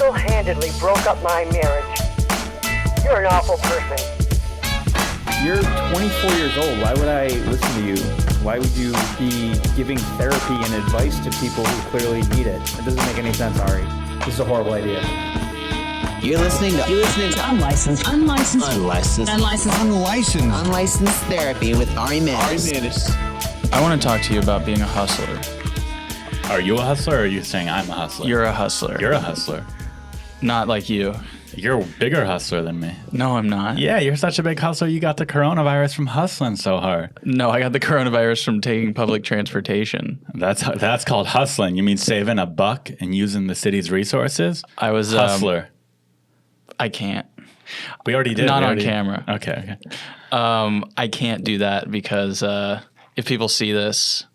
single-handedly broke up my marriage. You're an awful person. You're 24 years old. Why would I listen to you? Why would you be giving therapy and advice to people who clearly need it? It doesn't make any sense, Ari. This is a horrible idea. You're listening to unlicensed therapy with Ari Mannis. I want to talk to you about being a hustler. Are you a hustler, or are you saying I'm a hustler? You're a hustler. You're a hustler. Not like you. You're a bigger hustler than me. No, I'm not. Yeah, you're such a big hustler. You got the coronavirus from hustling so hard. No, I got the coronavirus from taking public transportation. That's called hustling. You mean saving $1 and using the city's resources? I was hustler. I can't. We already did. Not on camera. Okay. I can't do that because if people see this,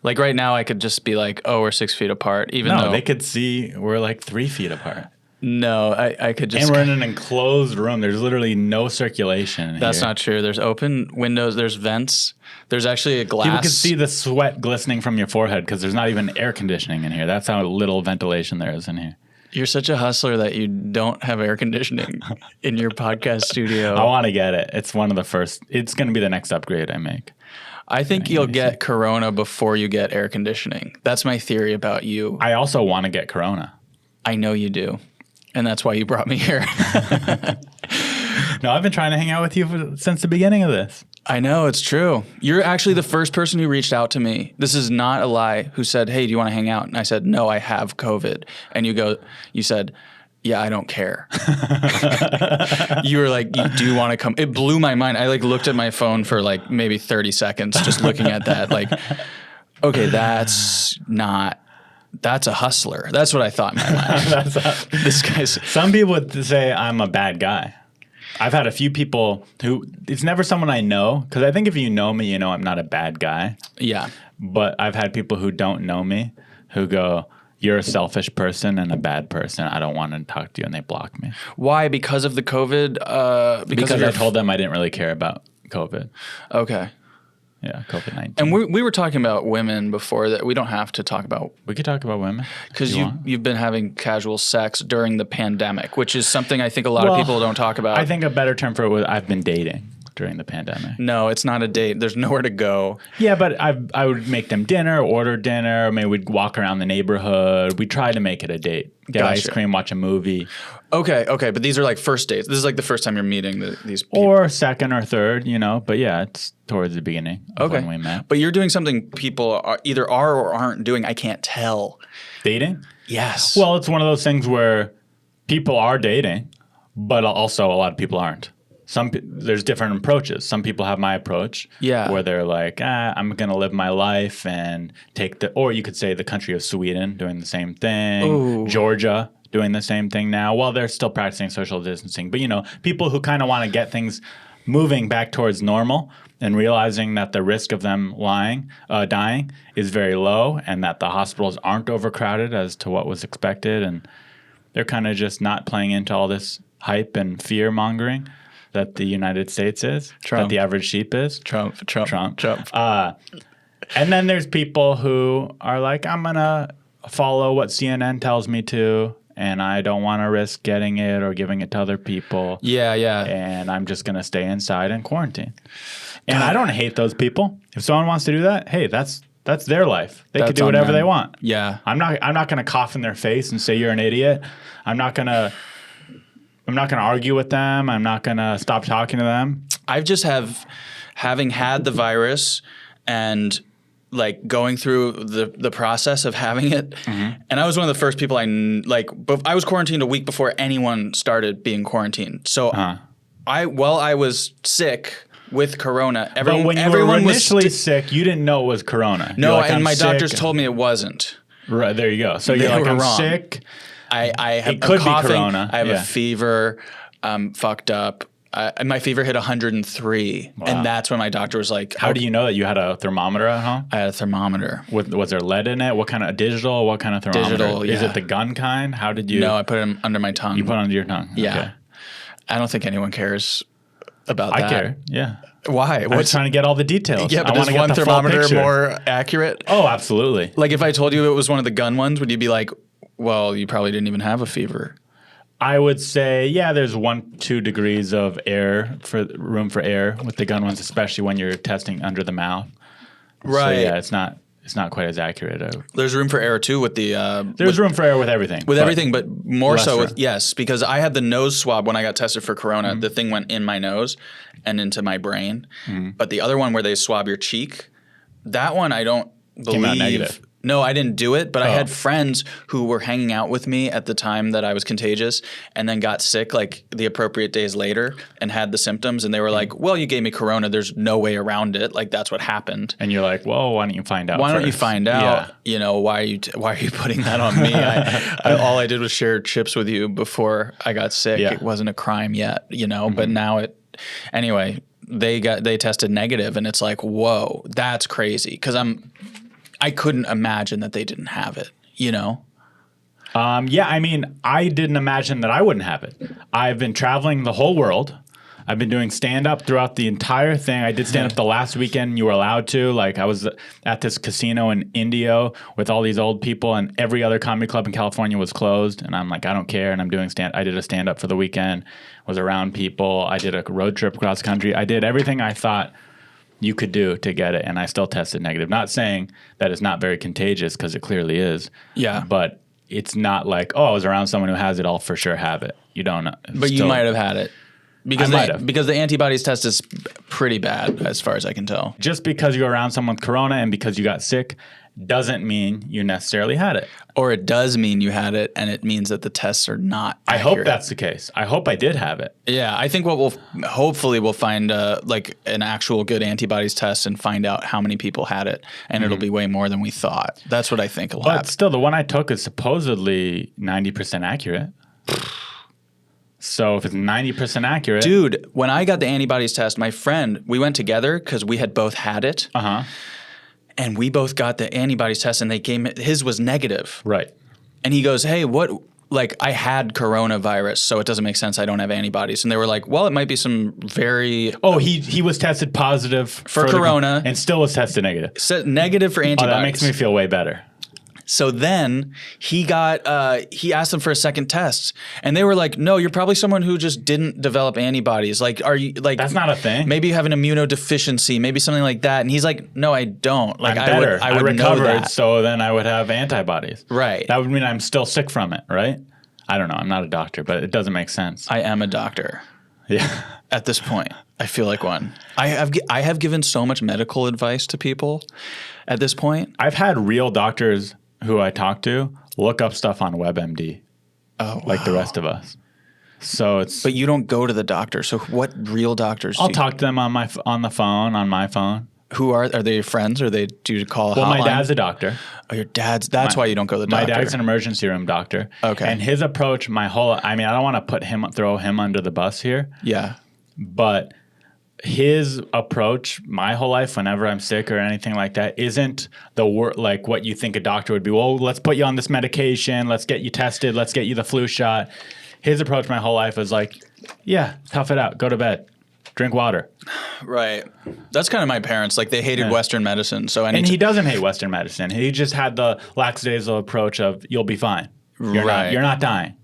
like right now, I could just be like, "Oh, we're 6 feet apart." Even though they could see we're like 3 feet apart. No, I could just. And we're in an enclosed room. There's literally no circulation. That's here. not true. There's open windows. There's vents. There's actually a glass. People can see the sweat glistening from your forehead because there's not even air conditioning in here. That's how little ventilation there is in here. You're such a hustler that you don't have air conditioning in your podcast studio. I want to get it. It's one of the first. It's going to be the next upgrade I make. I think you'll get corona before you get air conditioning. That's my theory about you. I also want to get corona. I know you do. And that's why you brought me here. No, I've been trying to hang out with you since the beginning of this. I know, it's true. You're actually the first person who reached out to me. This is not a lie. Who said, "Hey, do you want to hang out?" And I said, "No, I have COVID." And you said, "Yeah, I don't care." You were like, "Do you want to come?" It blew my mind. I looked at my phone for maybe 30 seconds just looking at that. Okay, that's a hustler. That's what I thought in my mind. This guy's. Some people would say I'm a bad guy. I've had a few people who, it's never someone I know, because I think if you know me, you know I'm not a bad guy. Yeah. But I've had people who don't know me who go, "You're a selfish person and a bad person. I don't want to talk to you," and they block me. Why? Because of the COVID? Because I told them I didn't really care about COVID. Okay. Yeah, COVID-19. And we were talking about women before that. We don't have to talk about. We could talk about women. Because you've been having casual sex during the pandemic, which is something I think a lot of people don't talk about. I think a better term for it was I've been dating during the pandemic. No, it's not a date. There's nowhere to go. Yeah, but I would make them dinner, order dinner. Maybe we'd walk around the neighborhood. We try to make it a date. Get ice cream, watch a movie. Okay. But these are first dates. This is the first time you're meeting these people. Or second or third, But yeah, it's towards the beginning of when we met. But you're doing something people either are or aren't doing. I can't tell. Dating? Yes. Well, it's one of those things where people are dating, but also a lot of people aren't. There's different approaches. Some people have my approach, where they're like, I'm going to live my life and or you could say the country of Sweden doing the same thing, Ooh. Georgia doing the same thing now. Well, they're still practicing social distancing, but people who kind of want to get things moving back towards normal and realizing that the risk of them dying is very low, and that the hospitals aren't overcrowded as to what was expected, and they're kind of just not playing into all this hype and fear mongering that the United States is, that the average sheep is. Trump. And then there's people who are like, I'm going to follow what CNN tells me to, and I don't want to risk getting it or giving it to other people. Yeah. And I'm just going to stay inside and quarantine. And I don't hate those people. If someone wants to do that, hey, that's their life. They could do whatever they want. Yeah. I'm not going to cough in their face and say you're an idiot. I'm not going to argue with them. I'm not going to stop talking to them. I've just having had the virus and going through the process of having it. Mm-hmm. And I was one of the first people I was quarantined a week before anyone started being quarantined. So I was sick with corona. But when you were initially sick, you didn't know it was corona. No, and my doctors told me it wasn't. Right, there you go. So you're like, I'm wrong. sick. I have it could coughing, be corona. I have a fever. I'm fucked up. My fever hit 103, and that's when my doctor was like, "How do you know that you had a thermometer at home?" I had a thermometer. Was there lead in it? What kind of digital? What kind of thermometer? Digital, yeah. Is it the gun kind? How did you? No, I put it under my tongue. You put it under your tongue? Yeah. Okay. I don't think anyone cares about that. I care. Yeah. Why? I'm trying to get all the details. Yeah, but I is one thermometer more accurate? Oh, absolutely. Like if I told you it was one of the gun ones, would you be like, well, you probably didn't even have a fever? I would say, yeah, there's 1-2 degrees of room for error with the gun ones, especially when you're testing under the mouth. Right. So, yeah, it's not quite as accurate. There's room for error too with the. There's room for error with everything. But more less so room. with yes, because I had the nose swab when I got tested for corona. The thing went in my nose and into my brain. But the other one where they swab your cheek, that one I don't believe. Came out negative. No, I didn't do it, but I had friends who were hanging out with me at the time that I was contagious and then got sick like the appropriate days later and had the symptoms. And they were like, well, you gave me corona. There's no way around it. Like, that's what happened. And you're like, well, why don't you find out Why don't you first? find out? Yeah. You know, why are you putting that on me? All I did was share chips with you before I got sick. Yeah. It wasn't a crime yet, you know, but now anyway, they tested negative and it's like, whoa, that's crazy. Because I couldn't imagine that they didn't have it, you know? Yeah, I mean, I didn't imagine that I wouldn't have it. I've been traveling the whole world. I've been doing stand-up throughout the entire thing. I did stand-up the last weekend you were allowed to. Like, I was at this casino in Indio with all these old people, and every other comedy club in California was closed. And I'm like, I don't care, and I'm doing I did a stand-up for the weekend, was around people. I did a road trip across country. I did everything I thought you could do to get it, and I still tested negative. Not saying that it's not very contagious, because it clearly is. Yeah. But it's not like, oh, I was around someone who has it, I'll for sure have it. You don't know. But you might have had it. Because I might have. Because the antibodies test is pretty bad, as far as I can tell. Just because you're around someone with corona and because you got sick doesn't mean you necessarily had it. Or it does mean you had it, and it means that the tests are not I accurate. hope that's the case. I hope I did have it. Yeah, I think what we'll find like an actual good antibodies test and find out how many people had it, and it'll be way more than we thought. That's what I think will But happen. still, the one I took is supposedly 90% accurate. So if it's 90% accurate. Dude, when I got the antibodies test, my friend, we went together because we had both had it. Uh-huh. And we both got the antibodies test, and his was negative. Right. And he goes, hey, what? Like, I had coronavirus, so it doesn't make sense I don't have antibodies. And they were like, well, it might be some very Oh, he was tested positive For corona. and still was tested negative. negative for Oh, antibodies. that makes me feel way better. So then he asked them for a second test, and they were like, no, you're probably someone who just didn't develop antibodies. Like, are you like That's not a thing. Maybe you have an immunodeficiency, maybe something like that. And he's like, no, I don't. Like, I'm better. I would know recovered, that. so then I would have antibodies. Right. That would mean I'm still sick from it, right? I don't know. I'm not a doctor, but it doesn't make sense. I am a doctor. Yeah. At this point, I feel like one. I have given so much medical advice to people at this point. I've had real doctors who I talk to look up stuff on WebMD. Oh, like the rest of us. So it's. But you don't go to the doctor. So what real doctors? I'll talk to them on my phone. Who are they? Your friends, or do you call a Well, hotline? my dad's a doctor. Oh, your dad's. That's why you don't go to the My doctor. dad's an emergency room doctor. Okay. And his approach, I don't want to throw him under the bus here, Yeah. but his approach my whole life whenever I'm sick or anything like that isn't like what you think a doctor would be. Well, let's put you on this medication. Let's get you tested. Let's get you the flu shot. His approach my whole life was like, yeah, tough it out. Go to bed. Drink water. Right. That's kind of my parents. Like, they hated Western medicine. So And he doesn't hate Western medicine. He just had the lackadaisical approach of you'll be fine. You're not dying.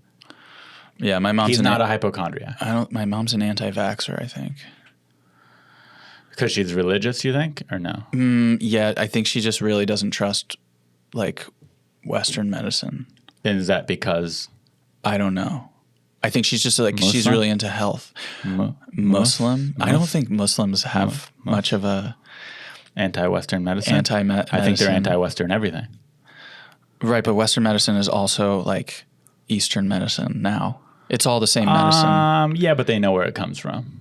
Yeah, my mom's He's not a hypochondriac. My mom's an anti-vaxxer, I think. Because she's religious, you think, or no? Yeah, I think she just really doesn't trust like Western medicine. And is that because I don't know. I think she's just like she's Muslim? really into health. Muslim? I don't think Muslims have much of a anti-Western medicine? I think they're medicine. anti-Western everything. Right, but Western medicine is also like Eastern medicine now. It's all the same medicine. Yeah, but they know where it comes from.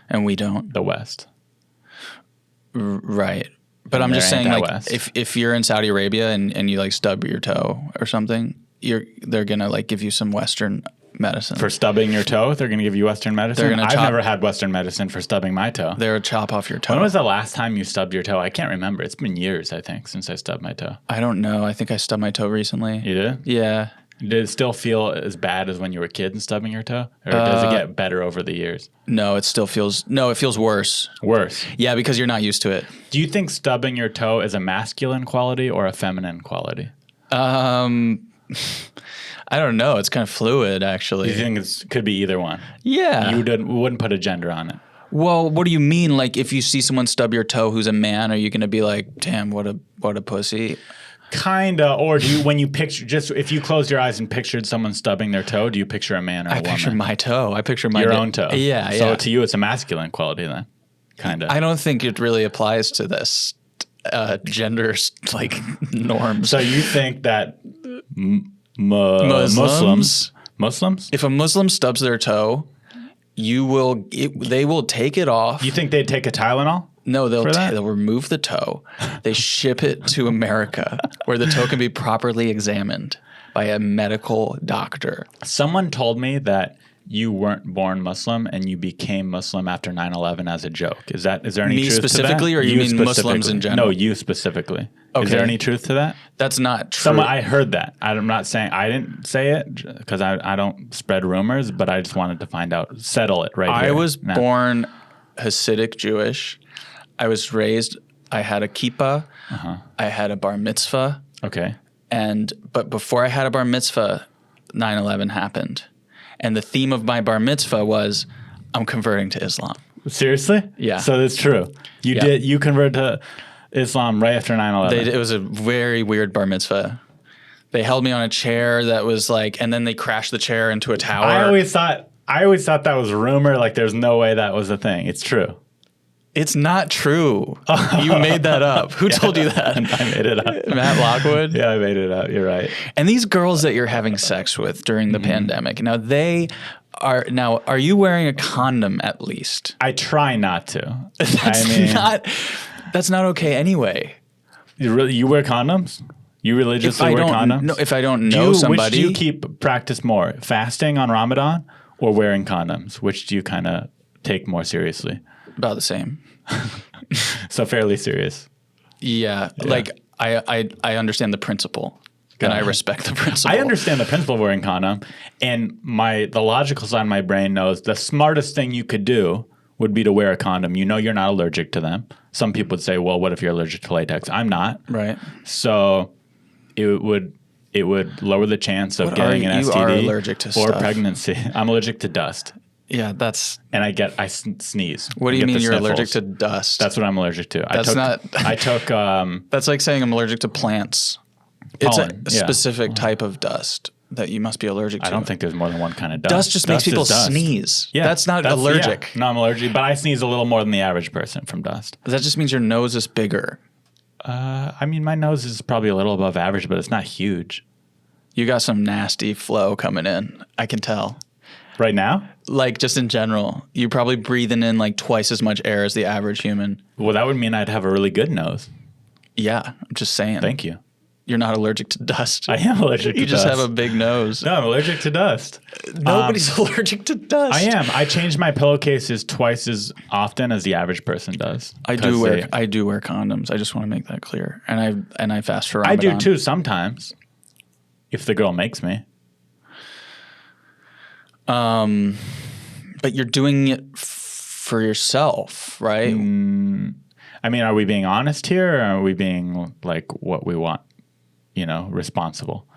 And we don't. The West. Right. But I'm They're just saying, like, anti-West. if you're in Saudi Arabia and you like stub your toe or something, they're gonna like give you some Western medicine. For stubbing your toe, they're going to give you Western medicine? They're gonna I've chop- never had Western medicine for stubbing my toe. They'll chop off your toe. When was the last time you stubbed your toe? I can't remember. It's been years, I think, since I stubbed my toe. I don't know. I think I stubbed my toe recently. You did? Yeah. Did it still feel as bad as when you were a kid and stubbing your toe? Or does it get better over the years? No, it feels worse. Worse. Yeah, because you're not used to it. Do you think stubbing your toe is a masculine quality or a feminine quality? I don't know. It's kind of fluid, You actually. think it could be either one? Yeah. You wouldn't put a gender on it. Well, what do you mean? Like, if you see someone stub your toe who's a man, are you going to be like, damn, what a pussy? Kinda, or do you, when you picture, just if you closed your eyes and pictured someone stubbing their toe, do you picture a man or a woman? I picture my toe. I picture my Your own toe. Yeah, So yeah. to you, it's a masculine quality then, kind of. I don't think it really applies to this gender like norms. So you think that Muslims? Muslims? If a Muslim stubs their toe, they will take it off. You think they'd take a Tylenol? No, for that? they'll remove the toe. They ship it to America, where the toe can be properly examined by a medical doctor. Someone told me that you weren't born Muslim and you became Muslim after 9/11 as a joke. Is there any Me truth specifically, to that? or you mean Muslims specifically. in general? No, you specifically. Is Okay. there any truth to that? That's not true. I heard that. I'm not saying I didn't say it because I don't spread rumors, but I just wanted to find out, settle it right here. I was now. born Hasidic Jewish. I was raised. I had a kippah. I had a bar mitzvah. Okay. But before I had a bar mitzvah, 9/11 happened, and the theme of my bar mitzvah was, I'm converting to Islam. Seriously? Yeah. So it's true. You converted to Islam right after 9/11. It was a very weird bar mitzvah. They held me on a chair that was like, and then they crashed the chair into a tower. I always thought that was a rumor. Like there's no way that was a thing. It's true. It's not true. You made that up. Who told you that? I made it up. Matt Lockwood? Yeah, I made it up. You're right. And these girls that you're having sex with during the pandemic, are you wearing a condom at least? I try not to. That's not okay anyway. You wear condoms? You religiously wear condoms? No, if I don't know somebody. Which do you practice more? Fasting on Ramadan or wearing condoms? Which do you kind of take more seriously? About the same. So fairly serious. Yeah. Like I understand the principle. And I respect the principle. I understand the principle of wearing condom, and the logical side of my brain knows the smartest thing you could do would be to wear a condom. You know you're not allergic to them. Some people would say, well, what if you're allergic to latex? I'm not. Right. So it would lower the chance of getting an STD you are allergic to or stuff. pregnancy. I'm allergic to dust. Yeah, that's. And I sneeze. What do I you get mean the you're sniffles. allergic to dust? That's what I'm allergic to. I took That's like saying I'm allergic to plants. It's pollen, a specific type of dust that you must be allergic to. I don't think there's more than one kind of dust. Dust just makes people is dust. sneeze. Yeah, that's not allergic. Yeah. No, I'm allergic, but I sneeze a little more than the average person from dust. That just means your nose is bigger. I mean, my nose is probably a little above average, but it's not huge. You got some nasty flow coming in. I can tell. Right now? Like just in general, you're probably breathing in like twice as much air as the average human. Well, that would mean I'd have a really good nose. Yeah, I'm just saying. Thank you. You're not allergic to dust. I am allergic to You dust. just have a big nose. No, I'm allergic to dust. Nobody's allergic to dust. I am. I change my pillowcases twice as often as the average person does. I do wear condoms. I just want to make that clear. And I fast for I Ramadan. do too sometimes, if the girl makes me. But you're doing it for yourself, right? I mean, are we being honest here, or are we being like what we want? Responsible.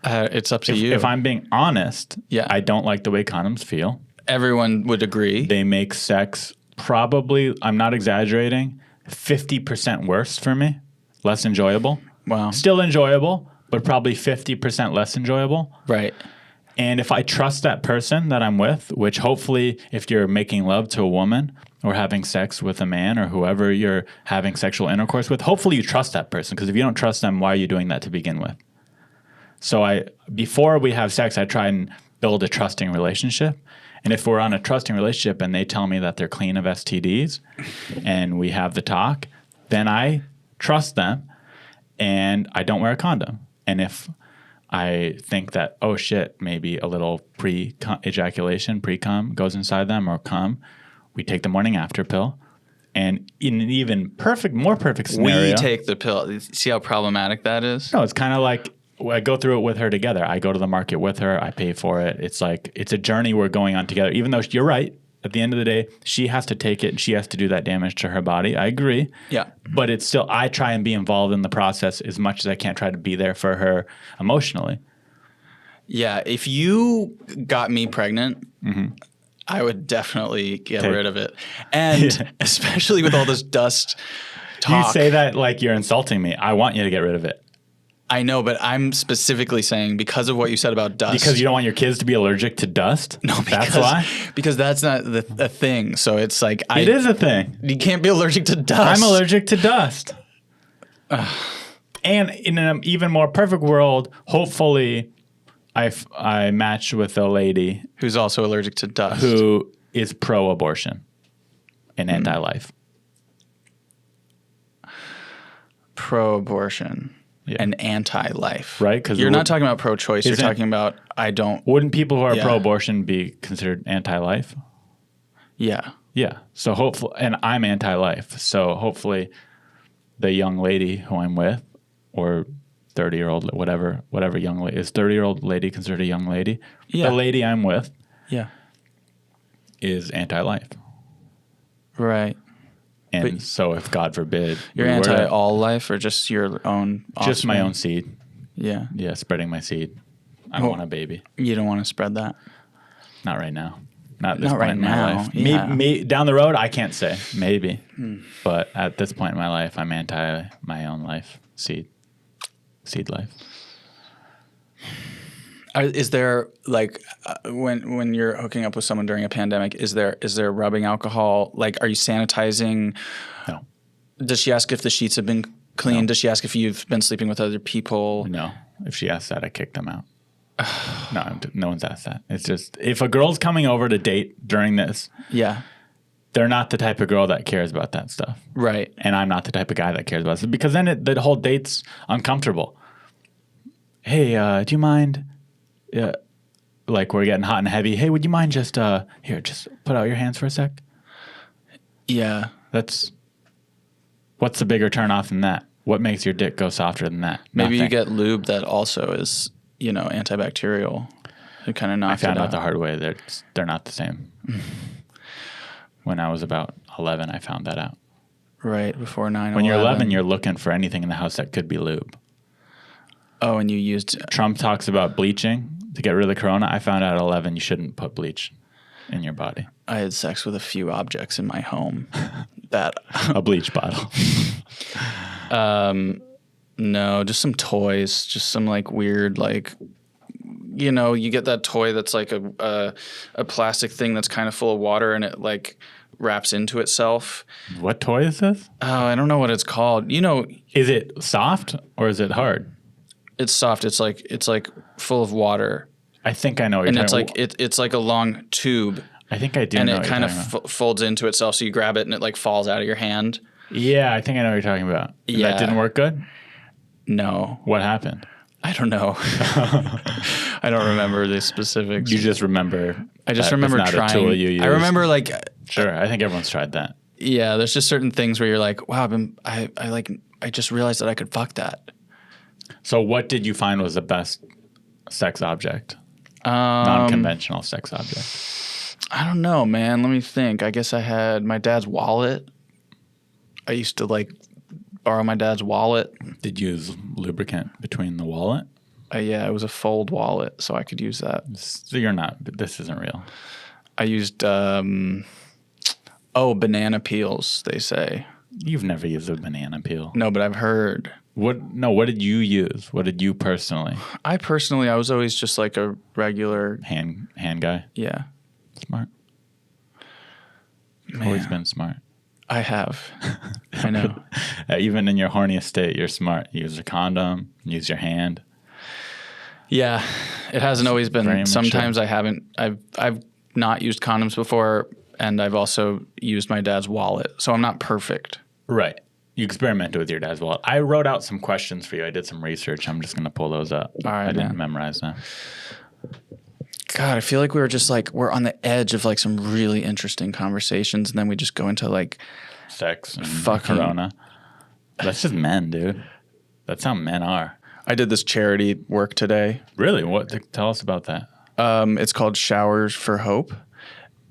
It's up to you. If I'm being honest, Yeah. I don't like the way condoms feel. Everyone would agree. They make sex probably, I'm not exaggerating, 50% worse for me, less enjoyable. Wow. Still enjoyable, but probably 50% less enjoyable. Right. And if I trust that person that I'm with, which hopefully if you're making love to a woman or having sex with a man or whoever you're having sexual intercourse with, hopefully you trust that person, because if you don't trust them, why are you doing that to begin with? So before we have sex, I try and build a trusting relationship. And if we're on a trusting relationship and they tell me that they're clean of STDs and we have the talk, then I trust them and I don't wear a condom. And if I think that, oh shit, maybe a little pre-ejaculation, pre-cum goes inside them or cum, we take the morning after pill. And in an even more perfect scenario. We take the pill. See how problematic that is? No, it's kind of like I go through it with her together. I go to the market with her. I pay for it. It's like it's a journey we're going on together. Even though you're right, at the end of the day, she has to take it and she has to do that damage to her body. I agree. Yeah. But it's still, I try and be involved in the process as much as I can, try to be there for her emotionally. Yeah, if you got me pregnant, I would definitely get rid of it. And especially with all this dust talk. You say that like you're insulting me. I want you to get rid of it. I know, but I'm specifically saying because of what you said about dust. Because you don't want your kids to be allergic to dust? No, that's why? Because that's not a thing. So it's like it is a thing. You can't be allergic to dust. I'm allergic to dust. And in an even more perfect world, hopefully I match with a lady who's also allergic to dust. Who is pro-abortion and anti-life. Pro-abortion. Yeah. And anti-life, right? Because you're not talking about pro-choice. You're talking about I don't. Wouldn't people who are pro-abortion be considered anti-life? Yeah, yeah. So hopefully, and I'm anti-life. So hopefully, the young lady who I'm with, or 30-year-old, whatever young lady is 30-year-old lady considered a young lady? Yeah, the lady I'm with, is anti-life, right? And so if God forbid... You're anti-all life or just your own offspring? Just my own seed. Yeah. Yeah, spreading my seed. I don't want a baby. You don't want to spread that? Not right now. Not this point right in my now. life. Yeah. Down the road, I can't say. Maybe. But at this point in my life, I'm anti my own life. Seed life. Is there like when you're hooking up with someone during a pandemic? Is there rubbing alcohol? Like, are you sanitizing? No. Does she ask if the sheets have been cleaned? No. Does she ask if you've been sleeping with other people? No. If she asks that, I kick them out. No one's asked that. It's just if a girl's coming over to date during this, they're not the type of girl that cares about that stuff, right? And I'm not the type of guy that cares about it because then the whole date's uncomfortable. Hey, do you mind? Yeah, like we're getting hot and heavy. Hey, would you mind just just put out your hands for a sec? Yeah. What's the bigger turn off than that? What makes your dick go softer than that? Maybe you get lube that also is, antibacterial. It kind of knocks it out. I found out the hard way. They're not the same. When I was about 11, I found that out. Right, before 9/11. When you're 11, you're looking for anything in the house that could be lube. Oh, and you used... Trump talks about bleaching to get rid of the corona. I found out at 11 you shouldn't put bleach in your body. I had sex with a few objects in my home that... A bleach bottle. No, just some toys. Just some weird you get that toy that's like a plastic thing that's kind of full of water and it wraps into itself. What toy is this? Oh, I don't know what it's called. Is it soft or is it hard? It's soft. It's like full of water. I think I know what you're talking about. And it's like a long tube. I think I do and know it what kind you're of folds into itself, so you grab it and it falls out of your hand. Yeah, I think I know what you're talking about. Yeah. That didn't work good? No. What happened? I don't know. I don't remember the specifics. You just remember. I just remember not trying. A tool you use. I remember Sure, I think everyone's tried that. Yeah, there's just certain things where you're like, wow, I just realized that I could fuck that. So what did you find was the best sex object? Non-conventional sex object. I don't know, man. Let me think. I guess I had my dad's wallet. I used to borrow my dad's wallet. Did you use lubricant between the wallet? Yeah, it was a fold wallet, so I could use that. So this isn't real. I used, banana peels, they say. You've never used a banana peel. No, but I've heard. What did you use? What did you personally? I was always just a regular... Hand guy? Yeah. Smart. Man. Always been smart. I have. I know. Even in your horniest state, you're smart. You use a condom, use your hand. Yeah. It hasn't always been. Sometimes I haven't. I've not used condoms before, and I've also used my dad's wallet. So I'm not perfect. Right. You experimented with your dad's wallet. I wrote out some questions for you. I did some research. I'm just going to pull those up. All right, I didn't memorize them. God, I feel like we were just we're on the edge of some really interesting conversations, and then we just go into sex and fucking corona. That's just men, dude. That's how men are. I did this charity work today. Really? What? Tell us about that. It's called Showers for Hope.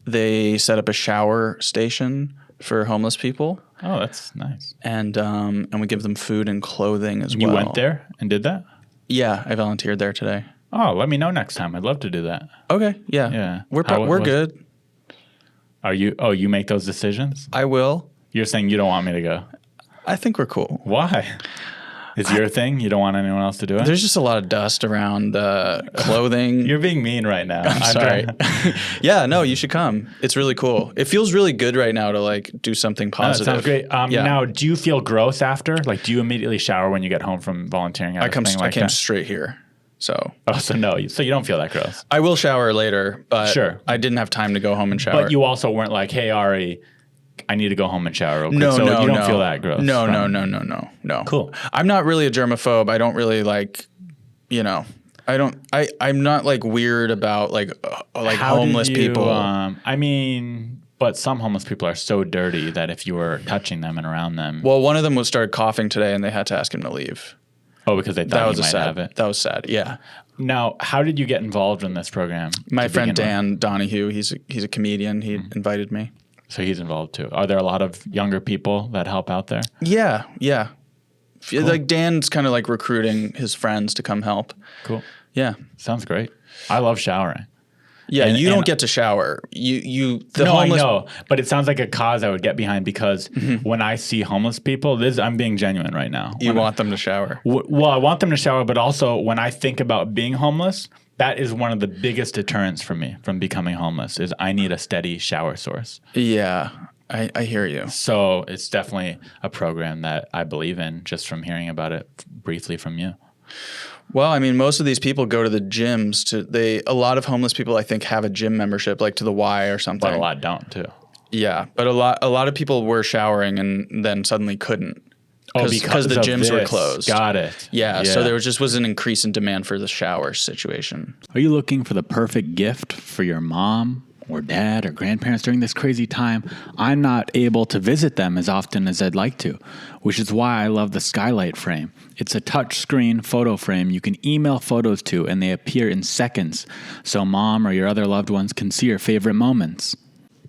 They set up a shower station for homeless people. Oh, that's nice. And we give them food and clothing as well. You went there and did that? Yeah, I volunteered there today. Oh, let me know next time. I'd love to do that. Okay. Yeah. Yeah. We're good. Are you? Oh, you make those decisions? I will. You're saying you don't want me to go. I think we're cool. Why? It's your thing? You don't want anyone else to do it? There's just a lot of dust around clothing. You're being mean right now. I'm sorry. Yeah, no, you should come. It's really cool. It feels really good right now to like do something positive. Sounds great. Yeah. Now, do you feel gross after? Like, do you immediately shower when you get home from volunteering? I came straight here. So So you don't feel that gross. I will shower later, but Sure. I didn't have time to go home and shower. But you also weren't like, hey, Ari, I need to go home and shower real quick. No, so no, you don't no. feel that gross. No. Cool. I'm not really a germaphobe. I don't really like, I'm not like weird about like How homeless did you, people. But some homeless people are so dirty that if you were touching them and around them. Well, one of them started coughing today and they had to ask him to leave. Oh, because they thought you might have it. That was sad. Yeah. Now, how did you get involved in this program? My to friend begin with? Dan Donahue, he's a comedian. He invited me. So he's involved too. Are there a lot of younger people that help out there? Yeah. Like Dan's kind of like recruiting his friends to come help. Cool. Yeah. Sounds great. I love showering. Yeah, And- you and- don't get to shower. The I homeless. know, but it sounds like a cause I would get behind because when I see homeless people, I'm being genuine right now. You want them to shower. Well, I want them to shower, but also when I think about being homeless, that is one of the biggest deterrents for me from becoming homeless is I need a steady shower source. Yeah, I hear you. So it's definitely a program that I believe in just from hearing about it briefly from you. Well, I mean, most of these people go to the gyms. A lot of homeless people, I think, have a gym membership, like to the Y or something. But a lot don't too. Yeah, but a lot of people were showering and then suddenly couldn't. Because the of gyms were this. closed. Got it. Yeah, so there was an increase in demand for the shower situation. Are you looking for the perfect gift for your mom or dad or grandparents during this crazy time? I'm not able to visit them as often as I'd like to, which is why I love the Skylight frame. It's a touchscreen photo frame you can email photos to, and they appear in seconds, so mom or your other loved ones can see your favorite moments.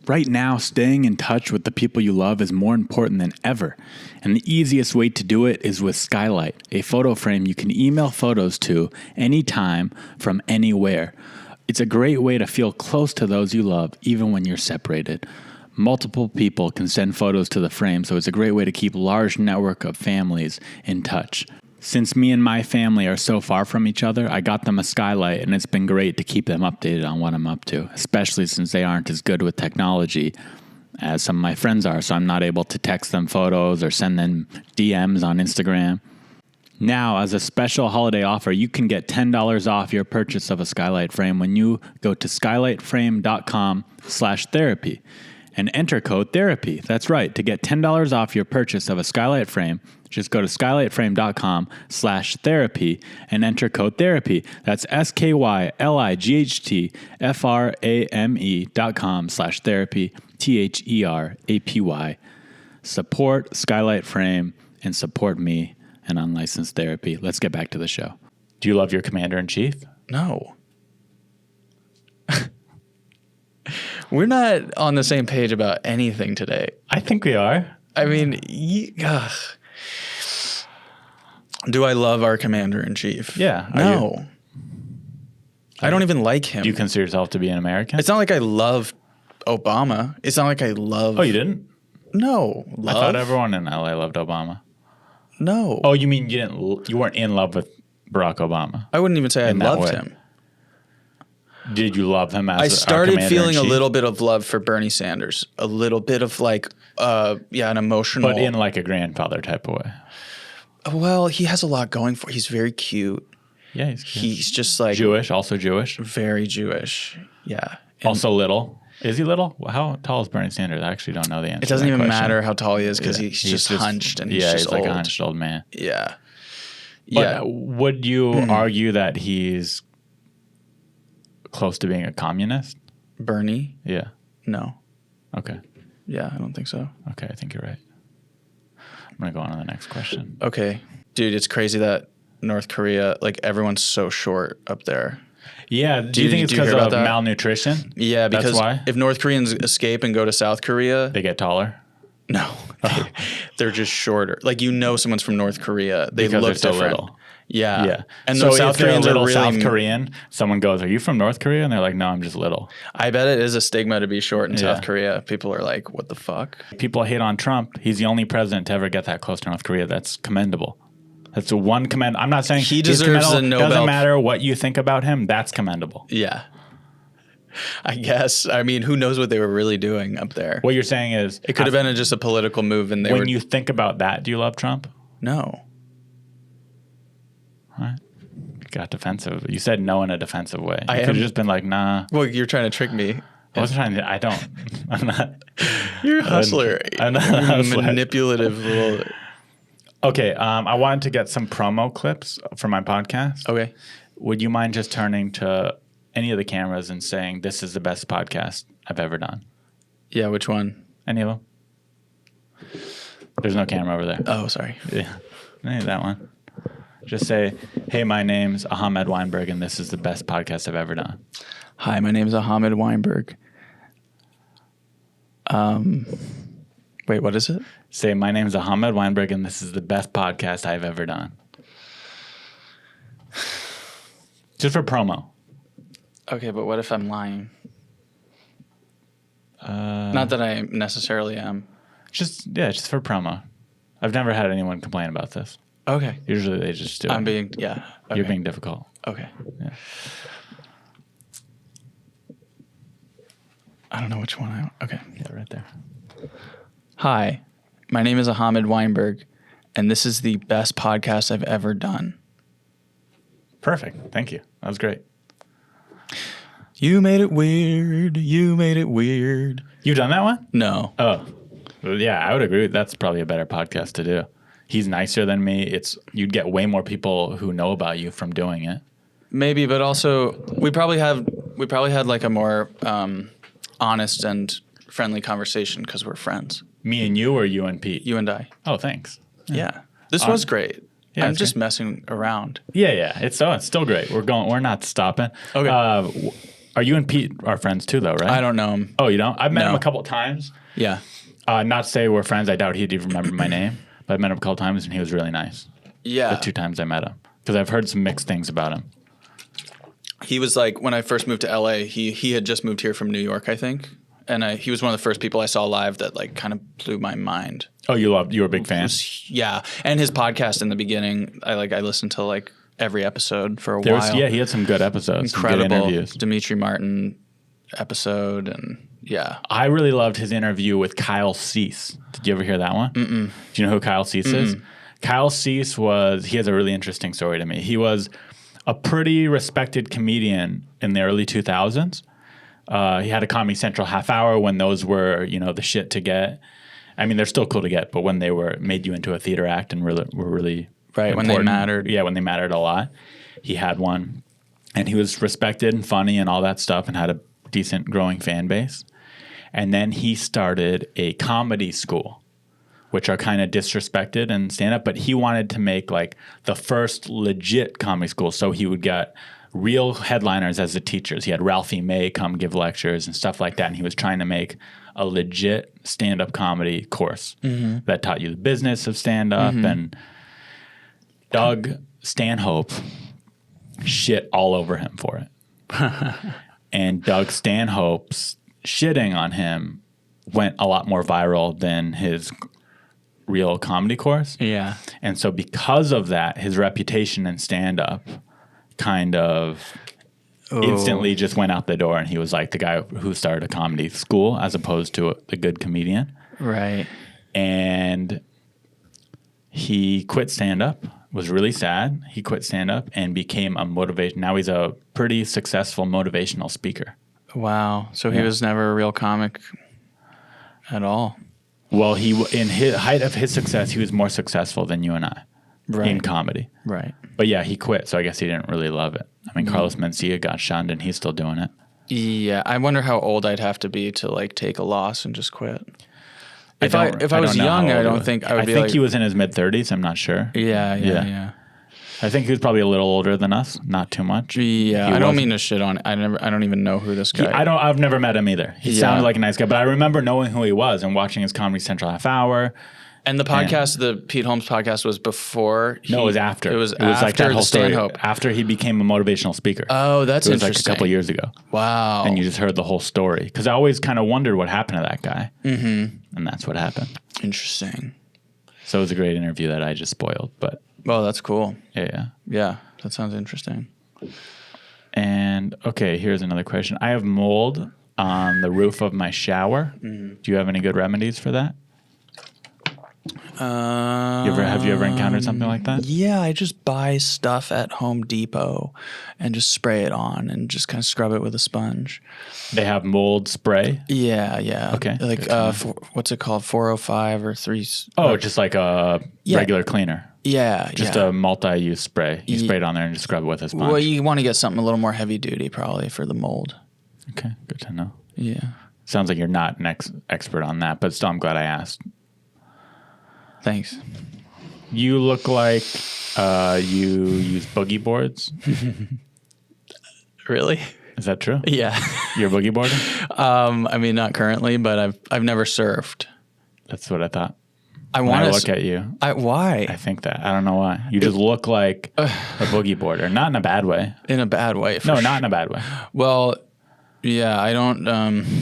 Right now, staying in touch with the people you love is more important than ever, and the easiest way to do it is with Skylight, a photo frame you can email photos to anytime from anywhere. It's a great way to feel close to those you love, even when you're separated. Multiple people can send photos to the frame, so it's a great way to keep a large network of families in touch. Since me and my family are so far from each other, I got them a Skylight, and it's been great to keep them updated on what I'm up to, especially since they aren't as good with technology as some of my friends are, so I'm not able to text them photos or send them DMs on Instagram. Now, as a special holiday offer, you can get $10 off your purchase of a Skylight frame when you go to skylightframe.com/therapy and enter code therapy. That's right. To get $10 off your purchase of a Skylight frame, just go to skylightframe.com/therapy and enter code therapy. That's SKYLIGHTFRAME.com/therapy, THERAPY. Support Skylight Frame and support me and unlicensed therapy. Let's get back to the show. Do you love your commander-in-chief? No. We're not on the same page about anything today. I think we are. I mean, do I love our commander-in-chief? Yeah. No. I don't even like him. Do you consider yourself to be an American? It's not like I love Obama. It's not like I love... Oh, you didn't? No. I thought everyone in LA loved Obama. No. Oh, you mean you weren't in love with Barack Obama? I wouldn't even say I In that loved way. him. Did you love him as I started feeling a commander-in-chief? little bit of love for Bernie Sanders. A little bit of like, an emotional... But in like a grandfather type of way. Well, he has a lot going for. He's very cute. Yeah, he's cute. He's just like Jewish, also Jewish. very Jewish. Yeah. And Also little. Is he little? How tall is Bernie Sanders? I actually don't know the answer. it doesn't to that even question. matter how tall he is because Yeah, he's just hunched and he's yeah, just he's like old. a hunched old man. Yeah. But Yeah. would you argue that he's close to being a communist? Bernie? Yeah. No. Okay. Yeah, I don't think so. Okay, I think you're right. I'm gonna go on to the next question. Okay. Dude, it's crazy that North Korea, like everyone's so short up there. Yeah. Do you think it's do you because hear of about that? malnutrition? Yeah, because That's why if North Koreans escape and go to South Korea, they get taller. No, they're just shorter. Like someone's from North Korea. They Because look they're so different. little. Yeah. Yeah. And so those South if they're a Koreans are little really South Korean, someone goes, "Are you from North Korea?" And they're like, "No, I'm just little." I bet it is a stigma to be short in Yeah. South Korea. People are like, "What the fuck?" People hate on Trump. He's the only president to ever get that close to North Korea. That's commendable. That's the one commend. I'm not saying He he's deserves commendable. a Nobel. Doesn't matter what you think about him. That's commendable. Yeah. I guess. I mean, who knows what they were really doing up there? What you're saying is, It could have been just a political move, and they when were you think about that, do you love Trump? no. What? Got defensive. You said no in a defensive way. You I could have am- just been like, nah. Well, you're trying to trick me. I wasn't trying to. I don't. I'm not. You're a hustler. I'm not a hustler. Manipulative little. Okay. I wanted to get some promo clips for my podcast. Okay. Would you mind just turning to any of the cameras and saying, "This is the best podcast I've ever done"? Yeah. Which one? Any of them? There's no camera over there. Oh, sorry. Yeah. Hey, that one. Just say, "Hey, my name's Ahamed Weinberg, and this is the best podcast I've ever done." Hi, my name is Ahamed Weinberg. Wait, what is it? Say, "My name's Ahamed Weinberg, and this is the best podcast I've ever done." Just for promo. Okay, but what if I'm lying? Not that I necessarily am. Just for promo. I've never had anyone complain about this. Okay. Usually they just do. I'm it. being, yeah. Okay. You're being difficult. Okay. Yeah. I don't know which one okay. Yeah, right there. Hi, my name is Ahamed Weinberg, and this is the best podcast I've ever done. Perfect. Thank you. That was great. You made it weird. You made it weird. You done that one? No. Oh, well, yeah. I would agree. That's probably a better podcast to do. He's nicer than me. You'd get way more people who know about you from doing it. Maybe, but also we probably had like a more honest and friendly conversation because we're friends. Me and you, or you and Pete? You and I. Oh, thanks. Yeah. This was great. Yeah, I'm it's just great. messing around. Yeah. It's still great. We're not stopping. Okay. Are you and Pete are friends too, though, right? I don't know him. Oh, you don't? I've met No. him a couple times. Yeah. Not to say we're friends. I doubt he'd even remember my name. But I met him a couple times, and he was really nice. Yeah. The 2 times I met him, because I've heard some mixed things about him. He was like, when I first moved to LA, he had just moved here from New York, I think. And he was one of the first people I saw live that like kind of blew my mind. Oh, you were a big fan. Yeah. And his podcast in the beginning, I listened to like every episode for a while. He had some good episodes, some good Incredible interviews. Dimitri Martin episode, and yeah. I really loved his interview with Kyle Cease. Did you ever hear that one? Mm-mm. Do you know who Kyle Cease is? Kyle Cease he has a really interesting story to me. He was a pretty respected comedian in the early 2000s. He had a Comedy Central half hour when those were, the shit to get. I mean, they're still cool to get, but when they made you into a theater act and were really Right, when they important. mattered. Yeah, when they mattered a lot. He had one, and he was respected and funny and all that stuff, and had a decent growing fan base. And then he started a comedy school, which are kind of disrespected and stand-up, but he wanted to make like the first legit comedy school. So he would get real headliners as the teachers. He had Ralphie May come give lectures and stuff like that, and he was trying to make a legit stand-up comedy course that taught you the business of stand-up. And Doug Stanhope shit all over him for it. And Doug Stanhope's shitting on him went a lot more viral than his real comedy course. Yeah. And so because of that, his reputation in stand-up kind of instantly just went out the door, and he was like the guy who started a comedy school as opposed to a good comedian. Right. And he quit stand-up, was really sad. He quit stand-up and became a motivation. Now he's a pretty successful motivational speaker. Wow. So he was never a real comic at all. Well, in his height of his success, he was more successful than you and I in comedy. Right. But yeah, he quit, so I guess he didn't really love it. I mean, Carlos Mencia got shunned, and he's still doing it. Yeah. I wonder how old I'd have to be to like take a loss and just quit. If I I was don't know young, how I old don't he was. think I would I be think like, he was in his mid-30s. I'm not sure. Yeah. I think he was probably a little older than us, not too much. Yeah, I don't mean to shit on. I don't even know who this guy. I've never met him either. He sounded like a nice guy, but I remember knowing who he was and watching his Comedy Central half hour. And the podcast, the Pete Holmes podcast, was before. No, it was after. It was like after that whole the story. Stanhope. After he became a motivational speaker. Oh, that's it was interesting. like a couple years ago. Wow. And you just heard the whole story. Because I always kind of wondered what happened to that guy. Mm-hmm. And that's what happened. Interesting. So it was a great interview that I just spoiled. But well, that's cool. yeah. Yeah, that sounds interesting. And okay, here's another question. I have mold on the roof of my shower. Mm-hmm. Do you have any good remedies for that? Have you ever encountered something like that? Yeah, I just buy stuff at Home Depot and just spray it on and just kind of scrub it with a sponge. They have mold spray? Yeah. Okay. Like, what's it called? 405 or 3. Oh, just like a regular cleaner. Yeah. Just a multi-use spray. You spray it on there and just scrub it with a sponge. Well, you want to get something a little more heavy duty probably for the mold. Okay, good to know. Yeah. Sounds like you're not an expert on that, but still I'm glad I asked. Thanks. You look like you use boogie boards. Really? Is that true? Yeah. You're boogie boarding? I mean, not currently, but I've never surfed. That's what I thought. I When want I to look at you. Why? I think that. I don't know why. You just look like a boogie boarder. Not in a bad way. In a bad way. No, not in a bad way. Well, yeah, I don't.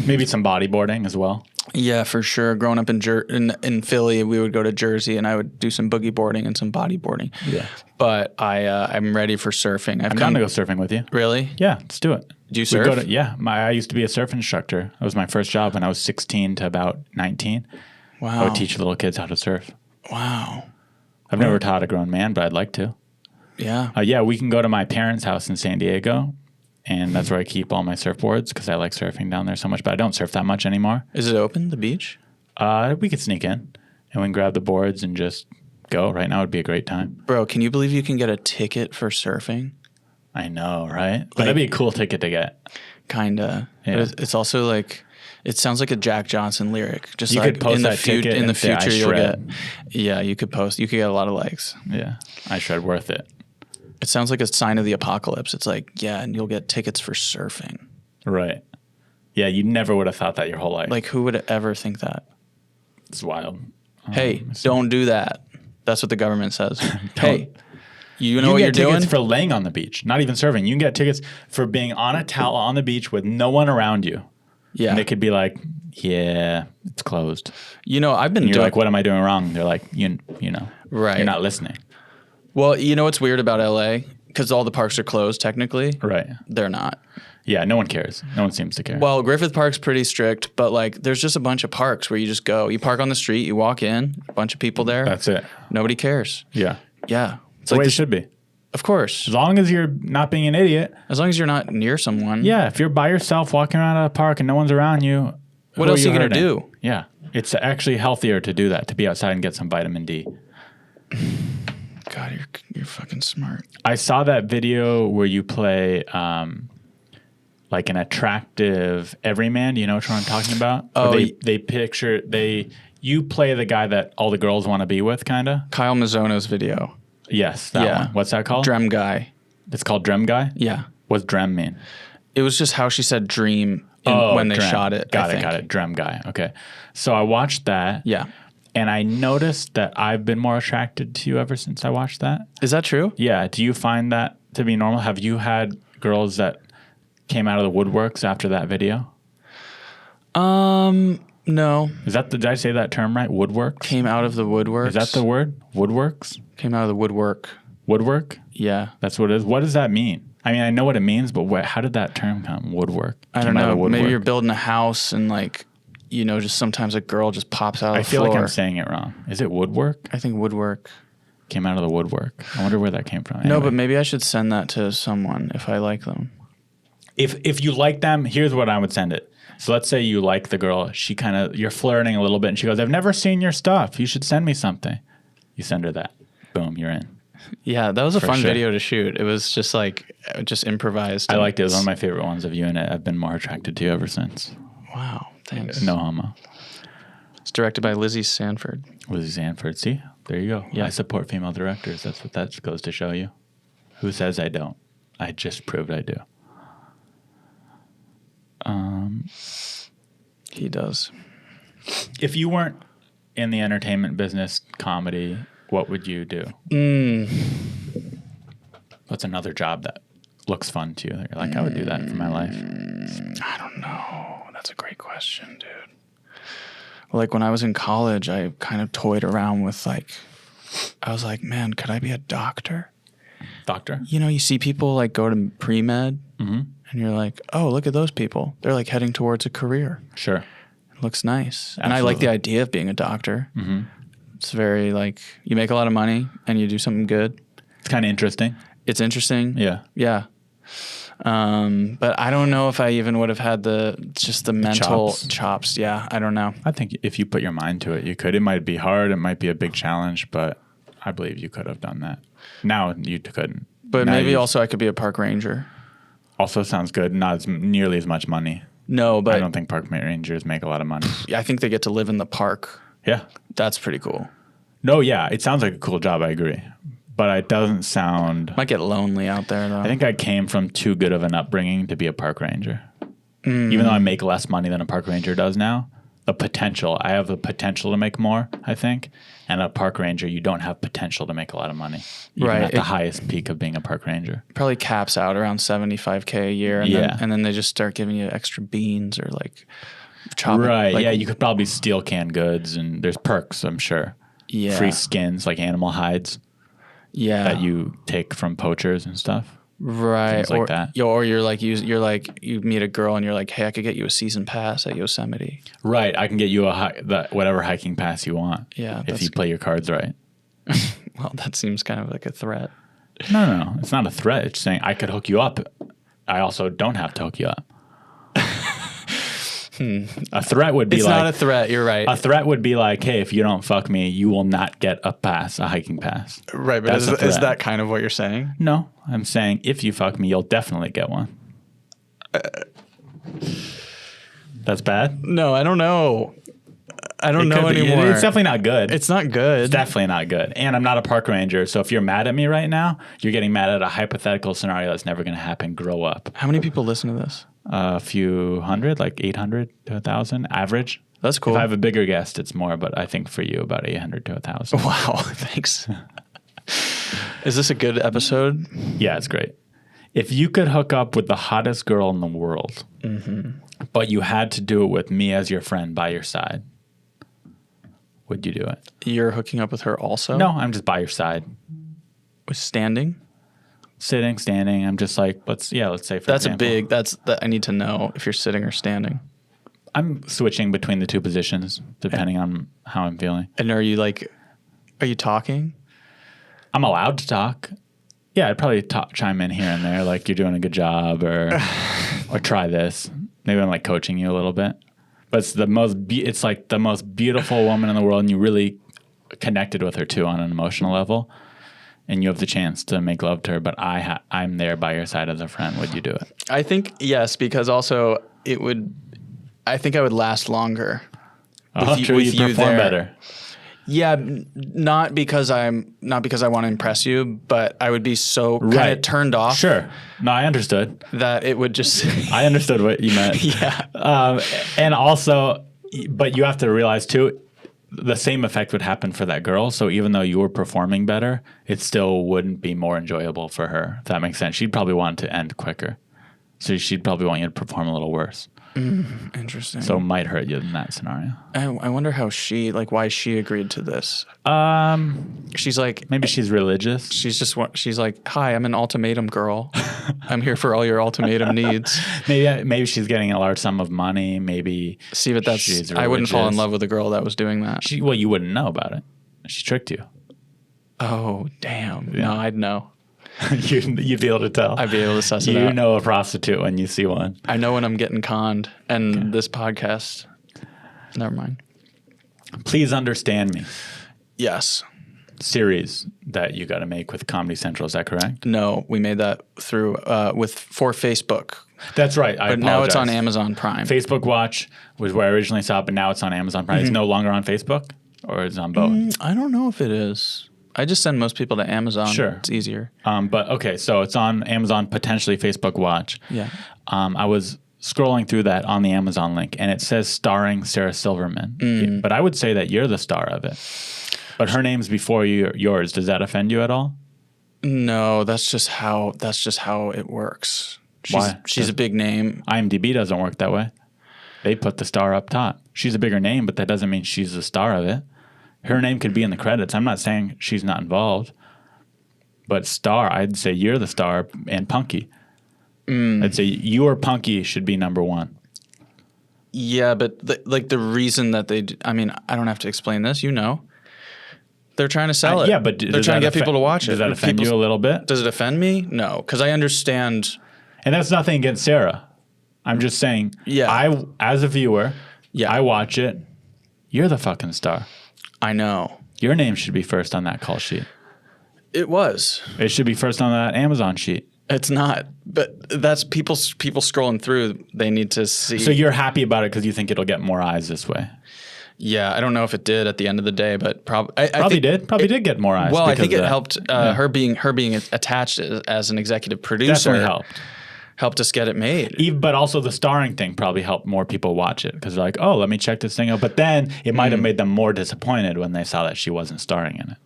Maybe some bodyboarding as well. Yeah, for sure. Growing up in Philly, we would go to Jersey, and I would do some boogie boarding and some bodyboarding. Yeah. But I'm ready for surfing. I'm down to go surfing with you. Really? Yeah, let's do it. Do you surf? I used to be a surf instructor. That was my first job when I was 16 to about 19. Wow. I would teach little kids how to surf. Wow. I've never taught a grown man, but I'd like to. Yeah. Yeah, we can go to my parents' house in San Diego, and that's where I keep all my surfboards because I like surfing down there so much, but I don't surf that much anymore. Is it open, the beach? We could sneak in, and we can grab the boards and just go. Right now would be a great time. Bro, can you believe you can get a ticket for surfing? I know, right? But that'd be a cool ticket to get. Kinda. Yeah. But it's also like, it sounds like a Jack Johnson lyric. Just you like could post in the that ticket in the and say, future "I you'll get. shred." Yeah, you could get a lot of likes. Yeah, I shred worth it. It sounds like a sign of the apocalypse. It's like, yeah, and you'll get tickets for surfing. Right. Yeah, you never would have thought that your whole life. Like, who would ever think that? It's wild. Hey, don't do that. That's what the government says. Hey, you know You what can you're get tickets doing? for laying on the beach, not even surfing. You can get tickets for being on a towel on the beach with no one around you. Yeah. And they could be like, yeah, it's closed. You know, I've been And you're doing like, what am I doing wrong? They're like, you know, Right. you're not listening. Well, you know what's weird about LA? Because all the parks are closed technically. Right. They're not. Yeah, no one cares. No one seems to care. Well, Griffith Park's pretty strict, but like there's just a bunch of parks where you just go. You park on the street, you walk in, a bunch of people there. That's it. Nobody cares. Yeah. Yeah. It's the way it this- should be. Of course. As long as you're not being an idiot. As long as you're not near someone. Yeah, if you're by yourself walking around a park and no one's around you, What else are you going to do? Yeah. It's actually healthier to do that, to be outside and get some vitamin D. God, you're fucking smart. I saw that video where you play like an attractive everyman. Do you know which one I'm talking about? Oh, you play the guy that all the girls want to be with, kind of. Kyle Mizzono's video. Yes, that Yeah. one. What's that called? Drem Guy. It's called Drem Guy? Yeah. What's Drem mean? It was just how she said dream when they Drem. shot it. Got I it. think. Drem Guy. Okay. So I watched that. Yeah. And I noticed that I've been more attracted to you ever since I watched that. Is that true? Yeah. Do you find that to be normal? Have you had girls that came out of the woodworks after that video? No. Did I say that term right? Woodworks? Came out of the woodworks. Is that the word? Woodworks? Came out of the woodwork. Woodwork? Yeah. That's what it is. What does that mean? I mean, I know what it means, but how did that term come? Woodwork? I don't Came out of know. the woodwork. Maybe you're building a house and like, you know, just sometimes a girl just pops out of I the feel floor. like I'm saying it wrong. Is it woodwork? I think woodwork. Came out of the woodwork. I wonder where that came from. No, Anyway. but maybe I should send that to someone if I like them. If you like them, here's what I would send it. So let's say you like the girl. You're flirting a little bit, and she goes, "I've never seen your stuff. You should send me something." You send her that. Boom, you're in. Yeah, that was a fun sure. video to shoot. It was just like, just improvised. I liked it. It was one of my favorite ones of you in it. I've been more attracted to you ever since. Wow, thanks. No homo. It's directed by Lizzie Sanford. Lizzie Sanford. See? There you go. Yeah. I support female directors. That's what that goes to show you. Who says I don't? I just proved I do. He does. If you weren't in the entertainment business, comedy, what would you do? What's another job that looks fun to you? That you're like, I would do that for my life. I don't know. That's a great question, dude. Like when I was in college, I kind of toyed around with I was like, man, could I be a doctor? Doctor? You know, you see people like go to pre-med and you're like, oh, look at those people. They're like heading towards a career. Sure. It looks nice. And I like the idea of being a doctor. Mm-hmm. It's very like you make a lot of money and you do something good. It's kind of interesting. It's interesting. Yeah. Yeah. But I don't know if I even would have had the mental chops. Yeah. I don't know. I think if you put your mind to it, you could. It might be hard. It might be a big challenge, but I believe you could have done that. Now you couldn't. But now maybe also I could be a park ranger. Also sounds good. Not nearly as much money. No, but I don't think park rangers make a lot of money. I think they get to live in the park. Yeah. That's pretty cool. No, yeah. It sounds like a cool job. I agree. But it doesn't sound... Might get lonely out there, though. I think I came from too good of an upbringing to be a park ranger. Even though I make less money than a park ranger does now, I have the potential to make more, I think. And a park ranger, you don't have potential to make a lot of money. Even Right. at the highest peak of being a park ranger. Probably caps out around $75K a year. And then they just start giving you extra beans or like chopping. Right. Yeah, you could probably steal canned goods and there's perks, I'm sure. Yeah. Free skins, like animal hides that you take from poachers and stuff. Right. Things like that. Or you're like you meet a girl and you're like, hey, I could get you a season pass at Yosemite. Right. I can get you whatever hiking pass you want. Yeah. If you play your cards right. Well, that seems kind of like a threat. No. It's not a threat. It's saying I could hook you up. I also don't have to hook you up. A threat would be it's not a threat. You're right. A threat would be like, hey, if you don't fuck me, you will not get a hiking pass. Right. But is that kind of what you're saying? No, I'm saying if you fuck me, you'll definitely get one. That's bad? No, I don't know. I don't know anymore. It's definitely not good. It's not good. It's definitely not good. And I'm not a park ranger, so if you're mad at me right now, you're getting mad at a hypothetical scenario that's never going to happen. Grow up. How many people listen to this? A few hundred, like 800 to 1,000 average. That's cool. If I have a bigger guest, it's more, but I think for you, about 800 to 1,000. Wow, thanks. Is this a good episode? Yeah, it's great. If you could hook up with the hottest girl in the world, but you had to do it with me as your friend by your side, would you do it? You're hooking up with her also? No, I'm just by your side. With standing? Sitting, standing. I'm just like, let's say for example. I need to know if you're sitting or standing. I'm switching between the two positions depending on how I'm feeling. And are you talking? I'm allowed to talk. Yeah, I'd probably chime in here and there, like you're doing a good job, or try this. Maybe I'm like coaching you a little bit. But it's it's like the most beautiful woman in the world, and you really connected with her too on an emotional level. And you have the chance to make love to her, but I'm there by your side as a friend. Would you do it? I think yes, because also I think I would last longer. Oh, true. You perform better. Yeah, not because I want to impress you, but I would be so kind of turned off. Sure. No, I understood. That it would just... I understood what you meant. Yeah. And also, but you have to realize too, the same effect would happen for that girl. So even though you were performing better, it still wouldn't be more enjoyable for her, if that makes sense. She'd probably want it to end quicker. So she'd probably want you to perform a little worse. Interesting. So it might hurt you in that scenario. I wonder how why she agreed to this. She's like, maybe she's religious. She's like, hi, I'm an ultimatum girl. I'm here for all your ultimatum needs. Maybe she's getting a large sum of money. Maybe she's I wouldn't fall in love with a girl that was doing that. Well, you wouldn't know about it. She tricked you. Oh, damn. Yeah. No, I'd know. You'd be able to tell. I'd be able to suss it out. You know a prostitute when you see one. I know when I'm getting conned. And this podcast, never mind. Please understand me. Yes. Series that you got to make with Comedy Central. Is that correct? No, we made that through for Facebook. That's right. But now it's on Amazon Prime. Facebook Watch was where I originally saw it, but now it's on Amazon Prime. It's no longer on Facebook, or is it on both? I don't know if it is. I just send most people to Amazon. Sure. It's easier. But okay, so it's on Amazon, potentially Facebook Watch. Yeah. I was scrolling through that on the Amazon link, and it says starring Sarah Silverman. But I would say that you're the star of it. But her name's before yours. Does that offend you at all? No, that's just how it works. Why? She's a big name. IMDb doesn't work that way. They put the star up top. She's a bigger name, but that doesn't mean she's the star of it. Her name could be in the credits. I'm not saying she's not involved. But star, I'd say you're the star and Punky. I'd say you or Punky should be number one. Yeah, but the reason that I don't have to explain this. You know. They're trying to sell it. Yeah, but they're trying to get people to watch it. Does that offend you a little bit? Does it offend me? No, because I understand. And that's nothing against Sarah. I'm just saying, as a viewer, I watch it. You're the fucking star. I know. Your name should be first on that call sheet. It was. It should be first on that Amazon sheet. It's not. But that's people scrolling through. They need to see. So you're happy about it because you think it'll get more eyes this way. Yeah, I don't know if it did at the end of the day, but probably did did get more eyes. Well, I think it helped. Her being attached as an executive producer definitely helped us get it made. But also the starring thing probably helped more people watch it because they're like, oh, let me check this thing out. But then it might have made them more disappointed when they saw that she wasn't starring in it.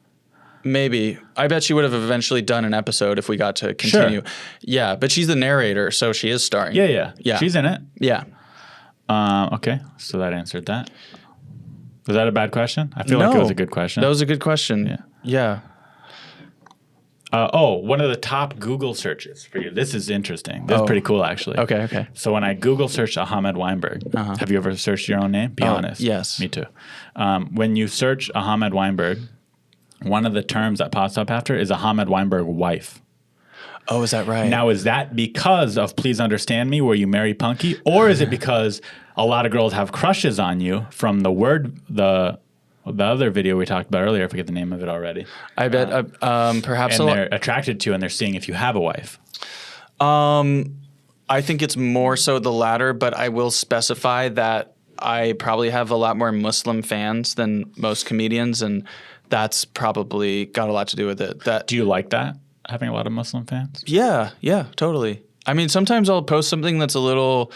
Maybe. I bet she would have eventually done an episode if we got to continue. Sure. Yeah, but she's the narrator, so she is starring. Yeah. She's in it. Yeah. Okay, so that answered that. Was that a bad question? I feel like it was a good question. That was a good question. Yeah. One of the top Google searches for you. This is interesting. This is pretty cool, actually. Okay. So when I Google search Ahamed Weinberg, have you ever searched your own name? Be honest. Yes. Me too. When you search Ahamed Weinberg, one of the terms that pops up after is Ahamed Weinberg wife. Oh, is that right? Now, is that because of Please Understand Me, where you marry Punky, or is it because a lot of girls have crushes on you from the other video we talked about earlier? I forget the name of it already. I bet perhaps and they're attracted to you and they're seeing if you have a wife. I think it's more so the latter, but I will specify that I probably have a lot more Muslim fans than most comedians, and that's probably got a lot to do with it. Do you like that? Having a lot of Muslim fans? Yeah, totally. I mean, sometimes I'll post something that's a little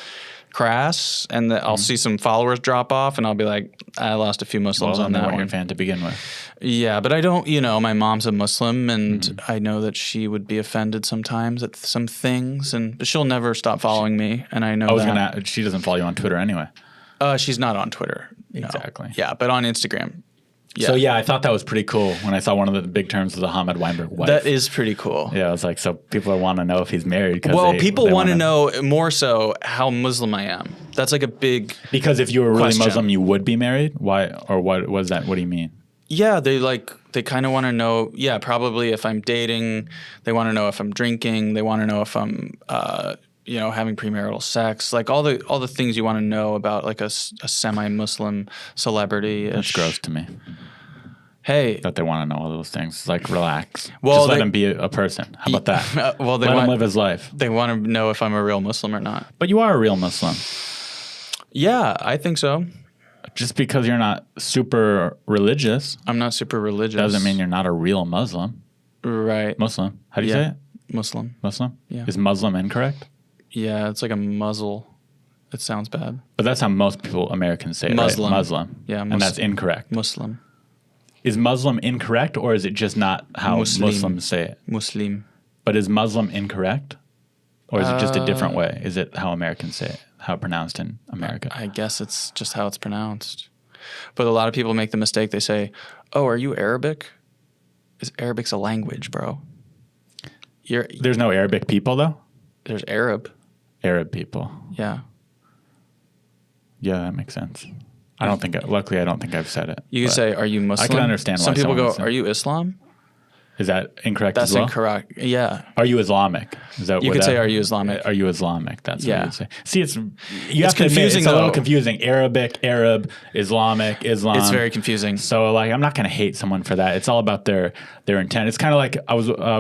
crass, and I'll see some followers drop off, and I'll be like, I lost a few Muslims on that one. They weren't your fan to begin with. Yeah, but I don't, my mom's a Muslim, and I know that she would be offended sometimes at some things, but she'll never stop following me, and I know that. She doesn't follow you on Twitter anyway. She's not on Twitter. Exactly. No. Yeah, but on Instagram. Yeah. So I thought that was pretty cool when I saw one of the big terms was Ahamed Weinberg wife. That is pretty cool. Yeah, I was like, so people want to know if he's married. People want to know more so how Muslim I am. That's like a big because if you were really question. Muslim, you would be married. Why or what was that? What do you mean? Yeah, they kind of want to know. Yeah, probably if I'm dating, they want to know if I'm drinking. They want to know if I'm having premarital sex, like all the things you want to know about like a semi-Muslim celebrity. That's gross to me. Hey, that they want to know all those things. Like, relax. Well, just let him be a person. How about that? Let him live his life. They want to know if I'm a real Muslim or not. But you are a real Muslim. Yeah, I think so. Just because you're not super religious. I'm not super religious. Doesn't mean you're not a real Muslim. Right. Muslim. How do you say it? Muslim. Muslim? Yeah. Is Muslim incorrect? Yeah, it's like a muzzle. It sounds bad. But that's how most people, Americans say it, Muslim. Right? Muslim. Yeah, and that's incorrect. Muslim. Is Muslim incorrect, or is it just not how Muslims say it? Muslim. But is Muslim incorrect? Or is it just a different way? Is it how Americans say it? How pronounced in America? I guess it's just how it's pronounced. But a lot of people make the mistake. They say, oh, are you Arabic? Arabic's a language, bro. There's no Arabic people, though? There's Arab. Arab people. Yeah. Yeah, that makes sense. Luckily, I don't think I've said it. You can say, are you Muslim? I can understand why some people go, say. Are you Islam? Is that incorrect That's as well? incorrect. Yeah. Are you Islamic? Is that you could say, are you Islamic? Are you Islamic? That's what you would say. See, it's confusing. It's a little confusing. Arabic, Arab, Islamic, Islam. It's very confusing. So, I'm not going to hate someone for that. It's all about their intent. It's kind of like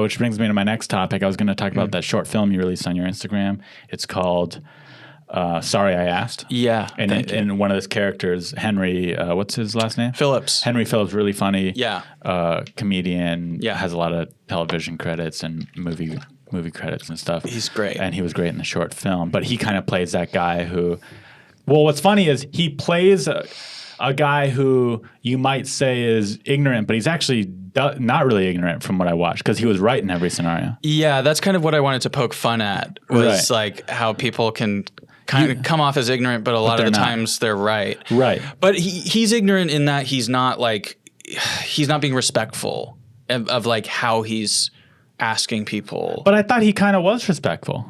which brings me to my next topic. I was going to talk about that short film you released on your Instagram. It's called Sorry I Asked. Yeah. And one of his characters, Henry, what's his last name? Phillips. Henry Phillips, really funny. Yeah. Comedian. Yeah. Has a lot of television credits and movie credits and stuff. He's great. And he was great in the short film. But he kind of plays that guy who, well, what's funny is he plays a guy who you might say is ignorant, but he's actually not really ignorant from what I watched because he was right in every scenario. Yeah, that's kind of what I wanted to poke fun at was Right. like how people can kind of come off as ignorant, but a lot of the they're not. times they're right. Right. But he's ignorant in that he's not being respectful of like how he's asking people. But I thought he kind of was respectful.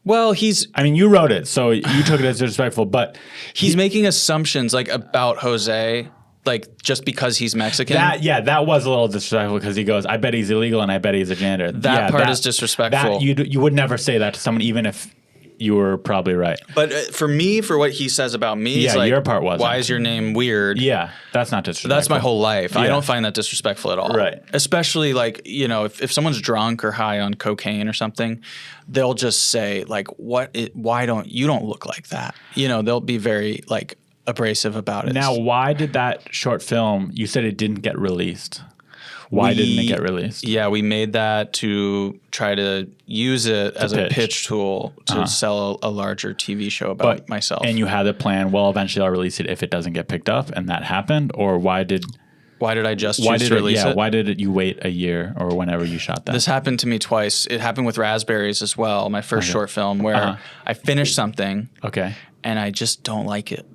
Well, I mean, you wrote it, so you took it as disrespectful, but he's making assumptions like about Jose, like just because he's Mexican. that was a little disrespectful because he goes, I bet he's illegal and I bet he's a janitor. That part is disrespectful. You would never say that to someone, even if you were probably right. But for me, for what he says about me, Yeah, it's like, your part wasn't. why is your name weird? Yeah, that's not disrespectful. That's my whole life. I Yeah. don't find that disrespectful at all. Right. Especially like, if someone's drunk or high on cocaine or something, they'll just say like, why don't you look like that? They'll be very like abrasive about it. Now, why did that short film, you said it didn't get released. Why didn't it get released? Yeah, we made that to try to use it as a pitch tool to sell a larger TV show about myself. And you had the plan, well, eventually I'll release it if it doesn't get picked up, and that happened? Or why did I just choose to release it? Why did you wait a year or whenever you shot that? This happened to me twice. It happened with Raspberries as well, my first short film, where I finished something and I just don't like it.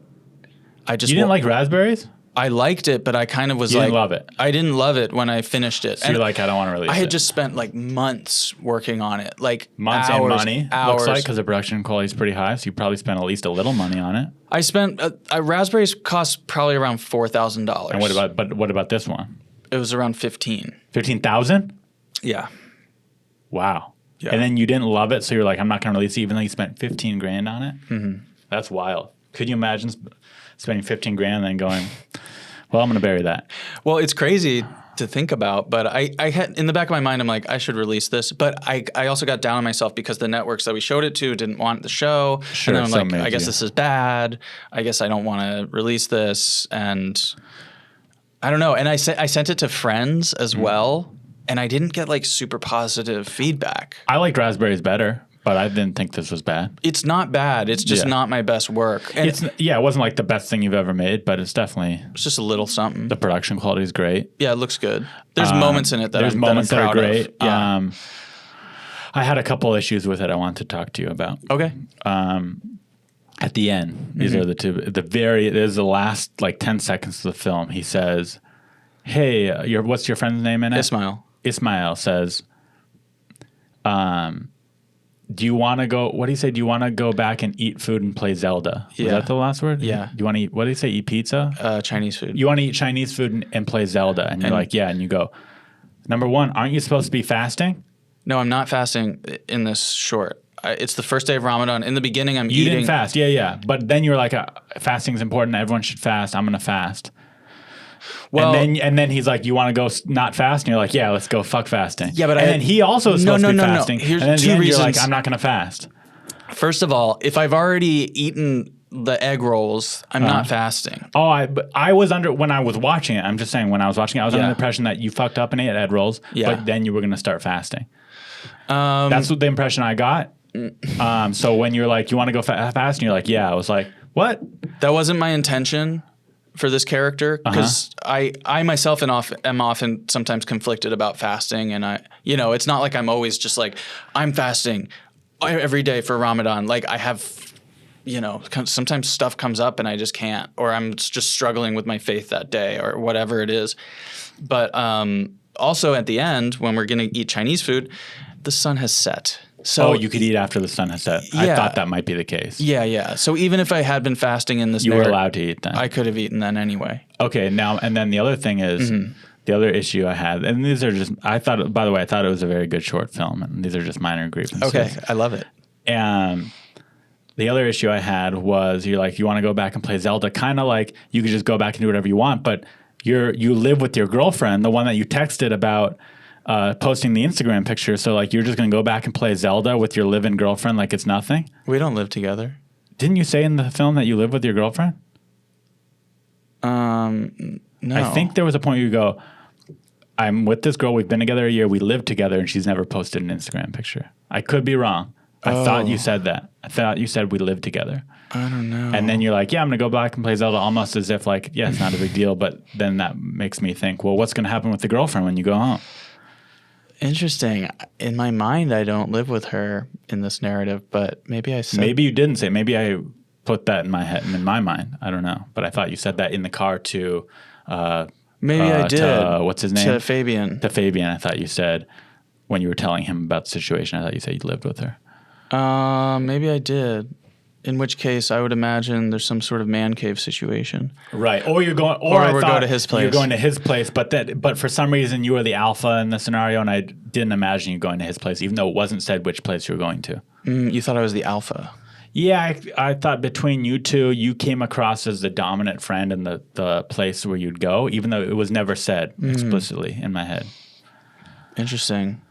You didn't like Raspberries? I liked it, but I kind of was You like, didn't love it. I didn't love it when I finished it. So you're like, I don't want to release it. I had just spent like months working on it, like months hours, and money. hours. Looks like because the production quality is pretty high, so you probably spent at least a little money on it. I spent Raspberries cost probably around $4,000. And what about this one? It was around 15. 15,000? Yeah. Wow. Yeah. And then you didn't love it, so you're like, I'm not going to release it, even though you spent 15 grand on it. Mm-hmm. That's wild. Could you imagine spending 15 grand and then going, well, I'm going to bury that? Well, it's crazy to think about, but I had in the back of my mind, I'm like, I should release this. But I also got down on myself because the networks that we showed it to didn't want the show. Sure, and then I'm like, I guess you. this is bad. I guess I don't want to release this. And I don't know. And I sent it to friends as well. And I didn't get like super positive feedback. I liked Raspberries better, but I didn't think this was bad. It's not bad. It's just not my best work. And It wasn't like the best thing you've ever made, but it's definitely, it's just a little something. the production quality is great. Yeah, it looks good. There's moments in it that There's I'm moments that are proud great. of. Yeah. I had a couple issues with it I wanted to talk to you about. Okay. At the end, these are the two. There's the last like 10 seconds of the film. He says, "Hey, what's your friend's name in it?" Ismail says, "Do you want to go? What do you say? Do you want to go back and eat food and play Zelda?" Yeah. Was that the last word? Yeah. Do you want to eat? What do you say? Eat pizza? Chinese food. You want to eat Chinese food and play Zelda? And you're like, yeah. And you go, number one, aren't you supposed to be fasting? No, I'm not fasting in this short. It's the first day of Ramadan. In the beginning, I'm You eating. didn't fast, yeah. But then you're like, fasting's important. Everyone should fast. I'm gonna fast. Well, and then he's like, you want to go not fast? And you're like, yeah, let's go fuck fasting. Yeah, but then he also is supposed to be fasting. Here's and then two at the end, you're reasons. like, I'm not gonna fast. First of all, if I've already eaten the egg rolls, I'm not fasting. Oh, I was when I was watching it. I'm just saying, when I was watching it, I was under Yeah. the impression that you fucked up and ate egg rolls, Yeah. but then you were gonna start fasting. That's what the impression I got. So when you're like, you want to go fast, and you're like, yeah, I was like, what? That wasn't my intention for this character because I myself am often sometimes conflicted about fasting, and it's not like I'm always just like I'm fasting every day for Ramadan. Like I have, sometimes stuff comes up and I just can't, or I'm just struggling with my faith that day or whatever it is. But also at the end when we're gonna eat Chinese food, the sun has set. So you could eat after the sun has set. I Yeah. thought that might be the case. Yeah. So even if I had been fasting in this, You were allowed to eat then. I could have eaten then anyway. Okay, now, and then the other thing is, the other issue I had, and these are just, I thought it was a very good short film, and these are just minor grievances. Okay, I love it. And the other issue I had was, you're like, you want to go back and play Zelda, kind of like you could just go back and do whatever you want, but you live with your girlfriend, the one that you texted about posting the Instagram picture. So like you're just going to go back and play Zelda with your live-in girlfriend like it's nothing? We don't live together. Didn't you say in the film that you live with your girlfriend? No. I think there was a point where you go, I'm with this girl. We've been together a year. We live together, and she's never posted an Instagram picture. I could be wrong. I thought you said that. I thought you said we live together. I don't know. And then you're like, yeah, I'm going to go back and play Zelda, almost as if like, yeah, it's not a big deal. But then that makes me think, well, what's going to happen with the girlfriend when you go home? Interesting. In my mind, I don't live with her in this narrative, but maybe I said. Maybe you didn't say. Maybe I put that in my head and in my mind. I don't know. But I thought you said that in the car to. Maybe I did. What's his name? To Fabian. To Fabian. I thought you said when you were telling him about the situation. I thought you said you lived with her. Maybe I did. In which case, I would imagine there's some sort of man cave situation. Right. Or you're going, or I we thought go to his place. You're going to his place, but for some reason you were the alpha in the scenario, and I didn't imagine you going to his place, even though it wasn't said which place you were going to. You thought I was the alpha. Yeah, I thought between you two, you came across as the dominant friend in the place where you'd go, even though it was never said explicitly in my head. Interesting.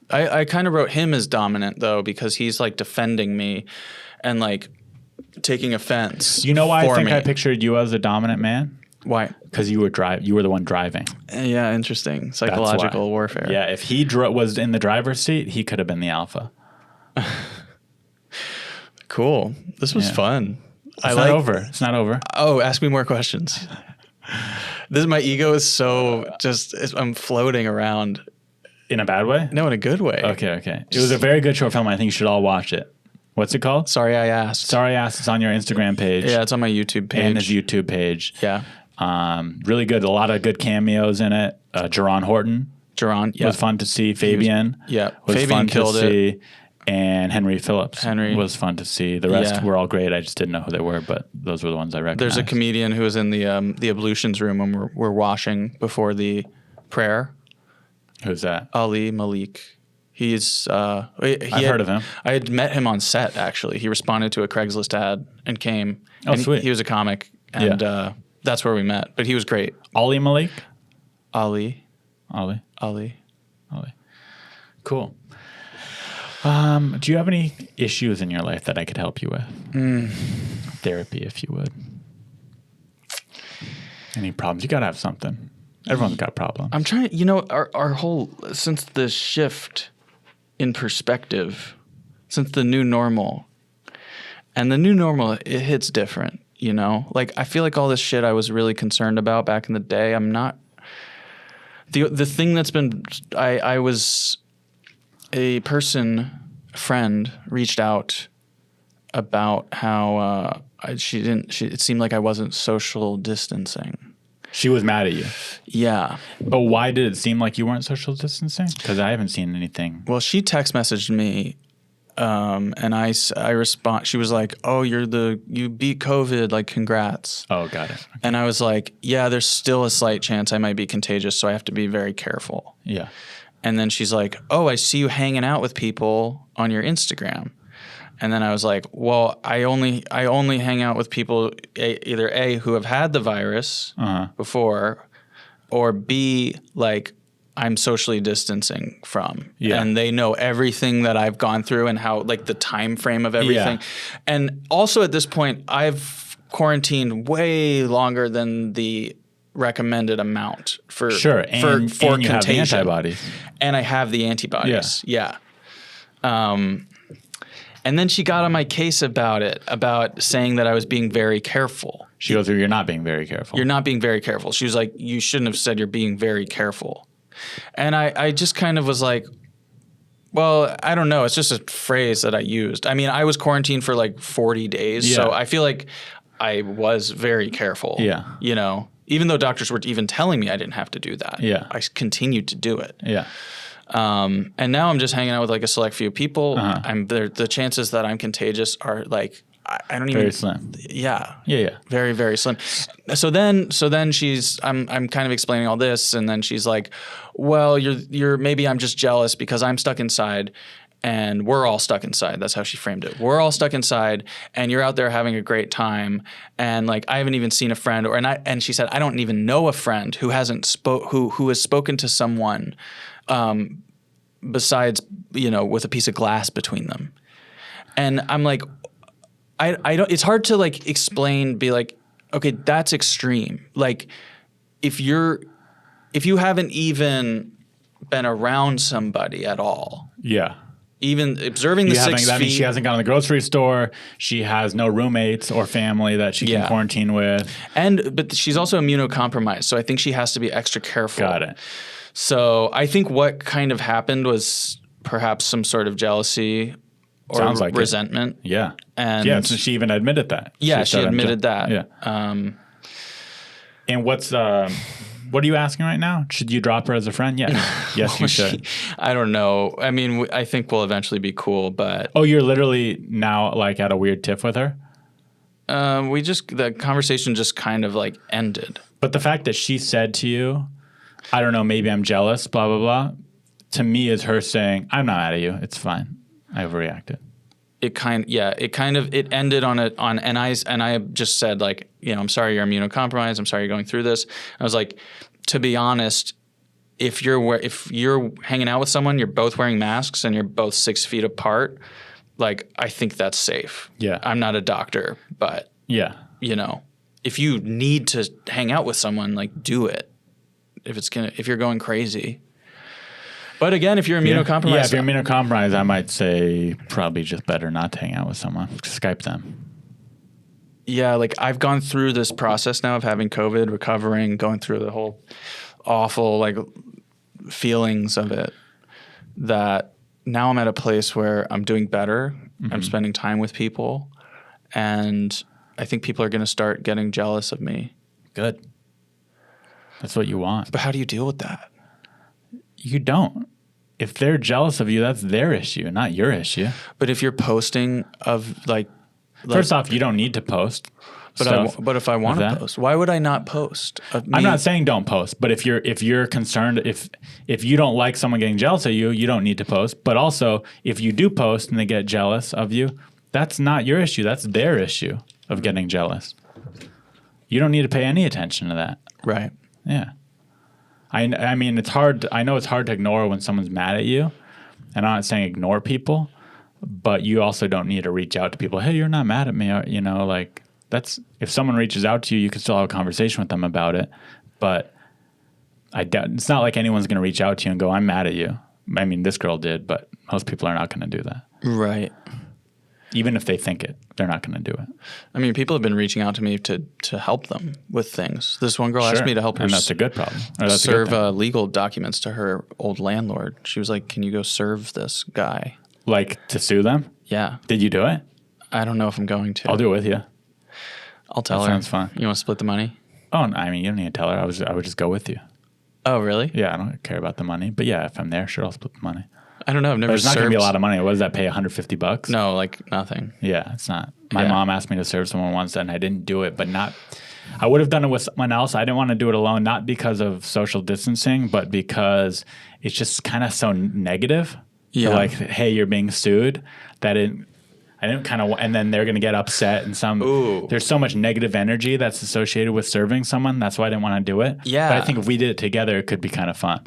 I kind of wrote him as dominant, though, because he's like defending me and like taking offense. You know why I think me. I pictured you as a dominant man? Why? Because you were the one driving. Yeah, interesting. Psychological warfare. Yeah, if he was in the driver's seat, he could have been the alpha. Cool. This was fun. It's not over. It's not over. Oh, ask me more questions. My ego is so I'm floating around. In a bad way? No, in a good way. Okay. It was a very good short film. I think you should all watch it. What's it called? Sorry I asked. Sorry I asked. It's on your Instagram page. Yeah, it's on my YouTube page. And his YouTube page. Yeah. Really good. A lot of good cameos in it. Jerron Horton. Yeah. Was fun to see. Fabian. Was Fabian fun killed to see. And Henry Phillips. Was fun to see. The rest Yeah. were all great. I just didn't know who they were, but those were the ones I recognized. There's a comedian who was in the ablutions room when we're washing before the prayer. Who's that? Ali Malik. He's I've heard of him. I had met him on set, actually. He responded to a Craigslist ad and came. Oh, and sweet. He was a comic, and that's where we met. But he was great. Ali Malik? Ali. Cool. Do you have any issues in your life that I could help you with? Therapy, if you would. Any problems? You got to have something. Everyone's got problems. I'm trying, our whole, since the shift in perspective, since the new normal, and the new normal, it hits different, Like, I feel like all this shit I was really concerned about back in the day, I'm not, the thing that's been, I was, a friend reached out about how it seemed like I wasn't social distancing. She was mad at you. Yeah. But why did it seem like you weren't social distancing? Because I haven't seen anything. Well, she text messaged me, and I respond. She was like, "Oh, you beat COVID. Like, congrats." Oh, got it. Okay. And I was like, "Yeah, there's still a slight chance I might be contagious, so I have to be very careful." Yeah. And then she's like, "Oh, I see you hanging out with people on your Instagram." And then I was like, "Well, I only hang out with people either A, who have had the virus before, or B, like I'm socially distancing from, and they know everything that I've gone through and how, like, the time frame of everything." Yeah. And also at this point, I've quarantined way longer than the recommended amount for and for you contagion. have the antibodies. And I have the antibodies. Yeah. And then she got on my case about saying that I was being very careful. She goes, "You're not being very careful. You're not being very careful." She was like, "You shouldn't have said you're being very careful." And I just kind of was like, well, I don't know. It's just a phrase that I used. I mean, I was quarantined for like 40 days. So I feel like I was very careful. Yeah. Even though doctors were even telling me I didn't have to do that. Yeah. I continued to do it. Yeah. And now I'm just hanging out with like a select few people. The chances that I'm contagious are like, I don't even. Very slim. Yeah. Very, very slim. So then I'm kind of explaining all this, and then she's like, "Well, you're maybe I'm just jealous because I'm stuck inside, and we're all stuck inside." That's how she framed it. We're all stuck inside, and you're out there having a great time, and like I haven't even seen a friend, and she said I don't even know a friend who hasn't who has spoken to someone besides, with a piece of glass between them. And I'm like, I don't, it's hard to like explain, be like, okay, that's extreme. Like if you haven't even been around somebody at all. Yeah. Even observing the 6 feet. That means she hasn't gone to the grocery store. She has no roommates or family that she can quarantine with. But she's also immunocompromised, so I think she has to be extra careful. Got it. So I think what kind of happened was perhaps some sort of jealousy or Sounds like resentment. It. Yeah. And so she even admitted that. Yeah, she admitted that. Yeah. And what are you asking right now? Should you drop her as a friend? Yeah. Yes, you should. I don't know. I mean, I think we'll eventually be cool, but... Oh, you're literally now like at a weird tiff with her? The conversation just kind of like ended. But the fact that she said to you, I don't know, maybe I'm jealous, blah, blah, blah, to me is her saying, I'm not mad at you. It's fine. I overreacted. It ended and I just said like, I'm sorry you're immunocompromised. I'm sorry you're going through this. I was like, to be honest, if you're hanging out with someone, you're both wearing masks and you're both 6 feet apart, like I think that's safe. Yeah. I'm not a doctor, but if you need to hang out with someone, like do it. If you're going crazy. But again, if you're immunocompromised. Yeah, if you're immunocompromised, I might say probably just better not to hang out with someone. Skype them. Yeah, like I've gone through this process now of having COVID, recovering, going through the whole awful like feelings of it, that now I'm at a place where I'm doing better. Mm-hmm. I'm spending time with people, and I think people are going to start getting jealous of me. Good. That's what you want. But how do you deal with that? You don't. If they're jealous of you, that's their issue, not your issue. But if you're posting of like first off, you don't need to post. But if I want to post, why would I not post? I'm not saying don't post, but if you're concerned, if you don't like someone getting jealous of you, you don't need to post. But also, if you do post and they get jealous of you, that's not your issue. That's their issue of getting jealous. You don't need to pay any attention to that. Right. Yeah. I mean, it's hard. I know it's hard to ignore when someone's mad at you. And I'm not saying ignore people, but you also don't need to reach out to people. Hey, you're not mad at me. Like that's if someone reaches out to you, you can still have a conversation with them about it. But it's not like anyone's going to reach out to you and go, I'm mad at you. I mean, this girl did, but most people are not going to do that. Right. Even if they think it, they're not going to do it. I mean, people have been reaching out to me to help them with things. This one girl asked me to help her. And that's a good problem. Serve legal documents to her old landlord. She was like, can you go serve this guy? Like to sue them? Yeah. Did you do it? I don't know if I'm going to. I'll do it with you. I'll tell her. Sounds fun. You want to split the money? Oh, I mean, you don't need to tell her. I would just go with you. Oh, really? Yeah, I don't care about the money. But yeah, if I'm there, sure, I'll split the money. I don't know. I've never There's not going to be a lot of money. What does that pay, $150? No, like nothing. Yeah, it's not. My mom asked me to serve someone once, and I didn't do it. But I would have done it with someone else. I didn't want to do it alone, not because of social distancing, but because it's just kind of so negative. Yeah. So like, hey, you're being sued. I didn't kind of, and then they're going to get upset and there's so much negative energy that's associated with serving someone. That's why I didn't want to do it. Yeah. But I think if we did it together, it could be kind of fun.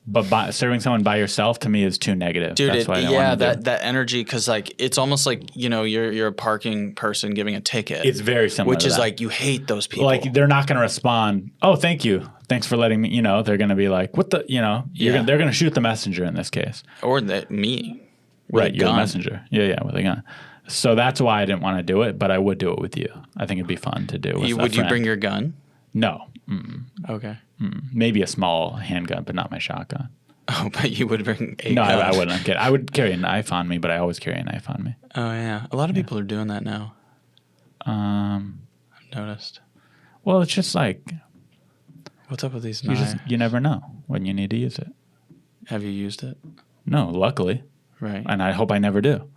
But serving someone by yourself to me is too negative. Dude, that's why I didn't want to do it. that energy, because like it's almost like you're a parking person giving a ticket. It's very similar, which is like you hate those people. Like they're not going to respond. Oh, thank you, thanks for letting me. They're going to be like, what the, they're going to shoot the messenger in this case, or me. Right, you're the messenger. Yeah, with a gun. So that's why I didn't want to do it, but I would do it with you. I think it'd be fun to do. Would you bring your gun? No. Okay. Maybe a small handgun, but not my shotgun. Oh, but you would bring a gun. No, I wouldn't. I would carry a knife on me, but I always carry a knife on me. Oh, yeah. A lot of people are doing that now. I've noticed. Well, it's just like... What's up with these knives? You never know when you need to use it. Have you used it? No, luckily. Right. And I hope I never do.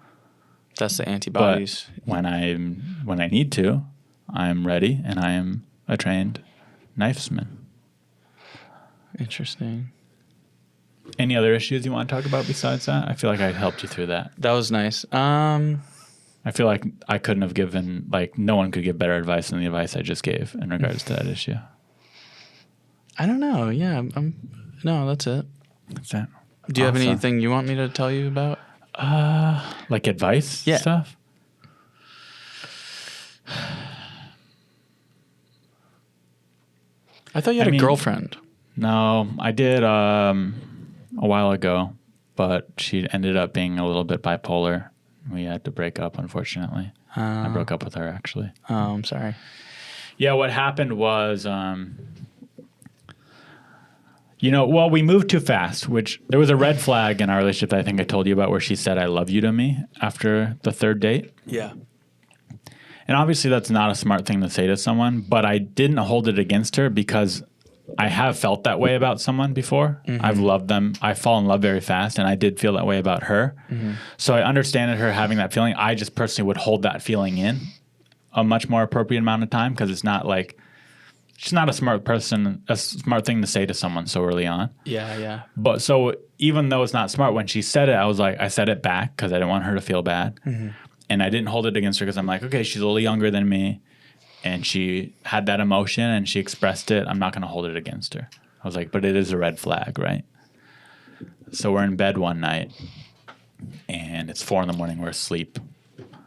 That's the antibodies. But when I need to, I'm ready, and I am a trained knifesman. Interesting. Any other issues you want to talk about besides that? I feel like I helped you through that. That was nice. I feel like I couldn't have given, no one could give better advice than the advice I just gave in regards to that issue. I don't know. Yeah. No, that's it. Is that Do you have awesome? anything you want me to tell you about? Like advice Yeah. stuff? I thought you had I mean- a girlfriend. No, I did a while ago, but she ended up being a little bit bipolar. We had to break up, unfortunately. I broke up with her, actually. Oh, I'm sorry. Yeah, what happened was, we moved too fast, which there was a red flag in our relationship that I think I told you about where she said, I love you to me after the third date. Yeah. And obviously that's not a smart thing to say to someone, but I didn't hold it against her because I have felt that way about someone before. I've loved them. I fall in love very fast, and I did feel that way about her. So I understand her having that feeling. I just personally would hold that feeling in a much more appropriate amount of time because it's not like she's not a smart thing to say to someone so early on. Yeah. But so even though it's not smart, when she said it, I said it back because I didn't want her to feel bad. And I didn't hold it against her because I'm like, okay, she's a little younger than me. And she had that emotion and she expressed it. I'm not going to hold it against her. I was like, but it is a red flag, right? So we're in bed one night and it's 4 a.m. We're asleep.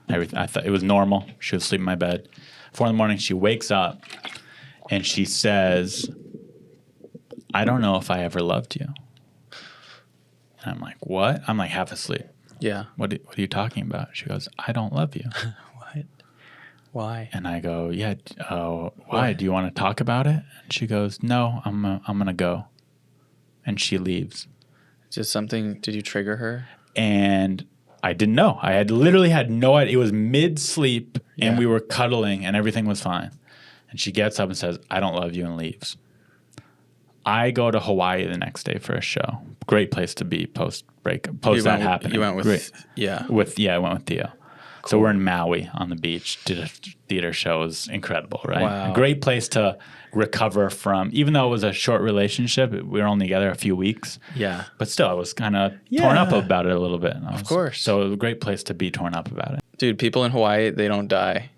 I thought it was normal. She was asleep in my bed. 4 a.m. She wakes up and she says, I don't know if I ever loved you. And I'm like, what? I'm like half asleep. Yeah. What are you talking about? She goes, I don't love you. What? Why? And I go, yeah. Why? Do you want to talk about it? And she goes, no, I'm gonna go. And she leaves. Just something? Did you trigger her? And I didn't know. I had literally had no idea. It was mid-sleep, and Yeah. we were cuddling, and everything was fine. And she gets up and says, I don't love you, and leaves. I go to Hawaii the next day for a show. Great place to be post that happening. You went with, Great. yeah. I went with Theo. So we're in Maui on the beach. Did a theater show. It was incredible, right? Wow. A great place to recover from. Even though it was a short relationship, we were only together a few weeks. Yeah. But still, I was kind of torn up about it a little bit. Of course. So it was a great place to be torn up about it. Dude, people in Hawaii, they don't die.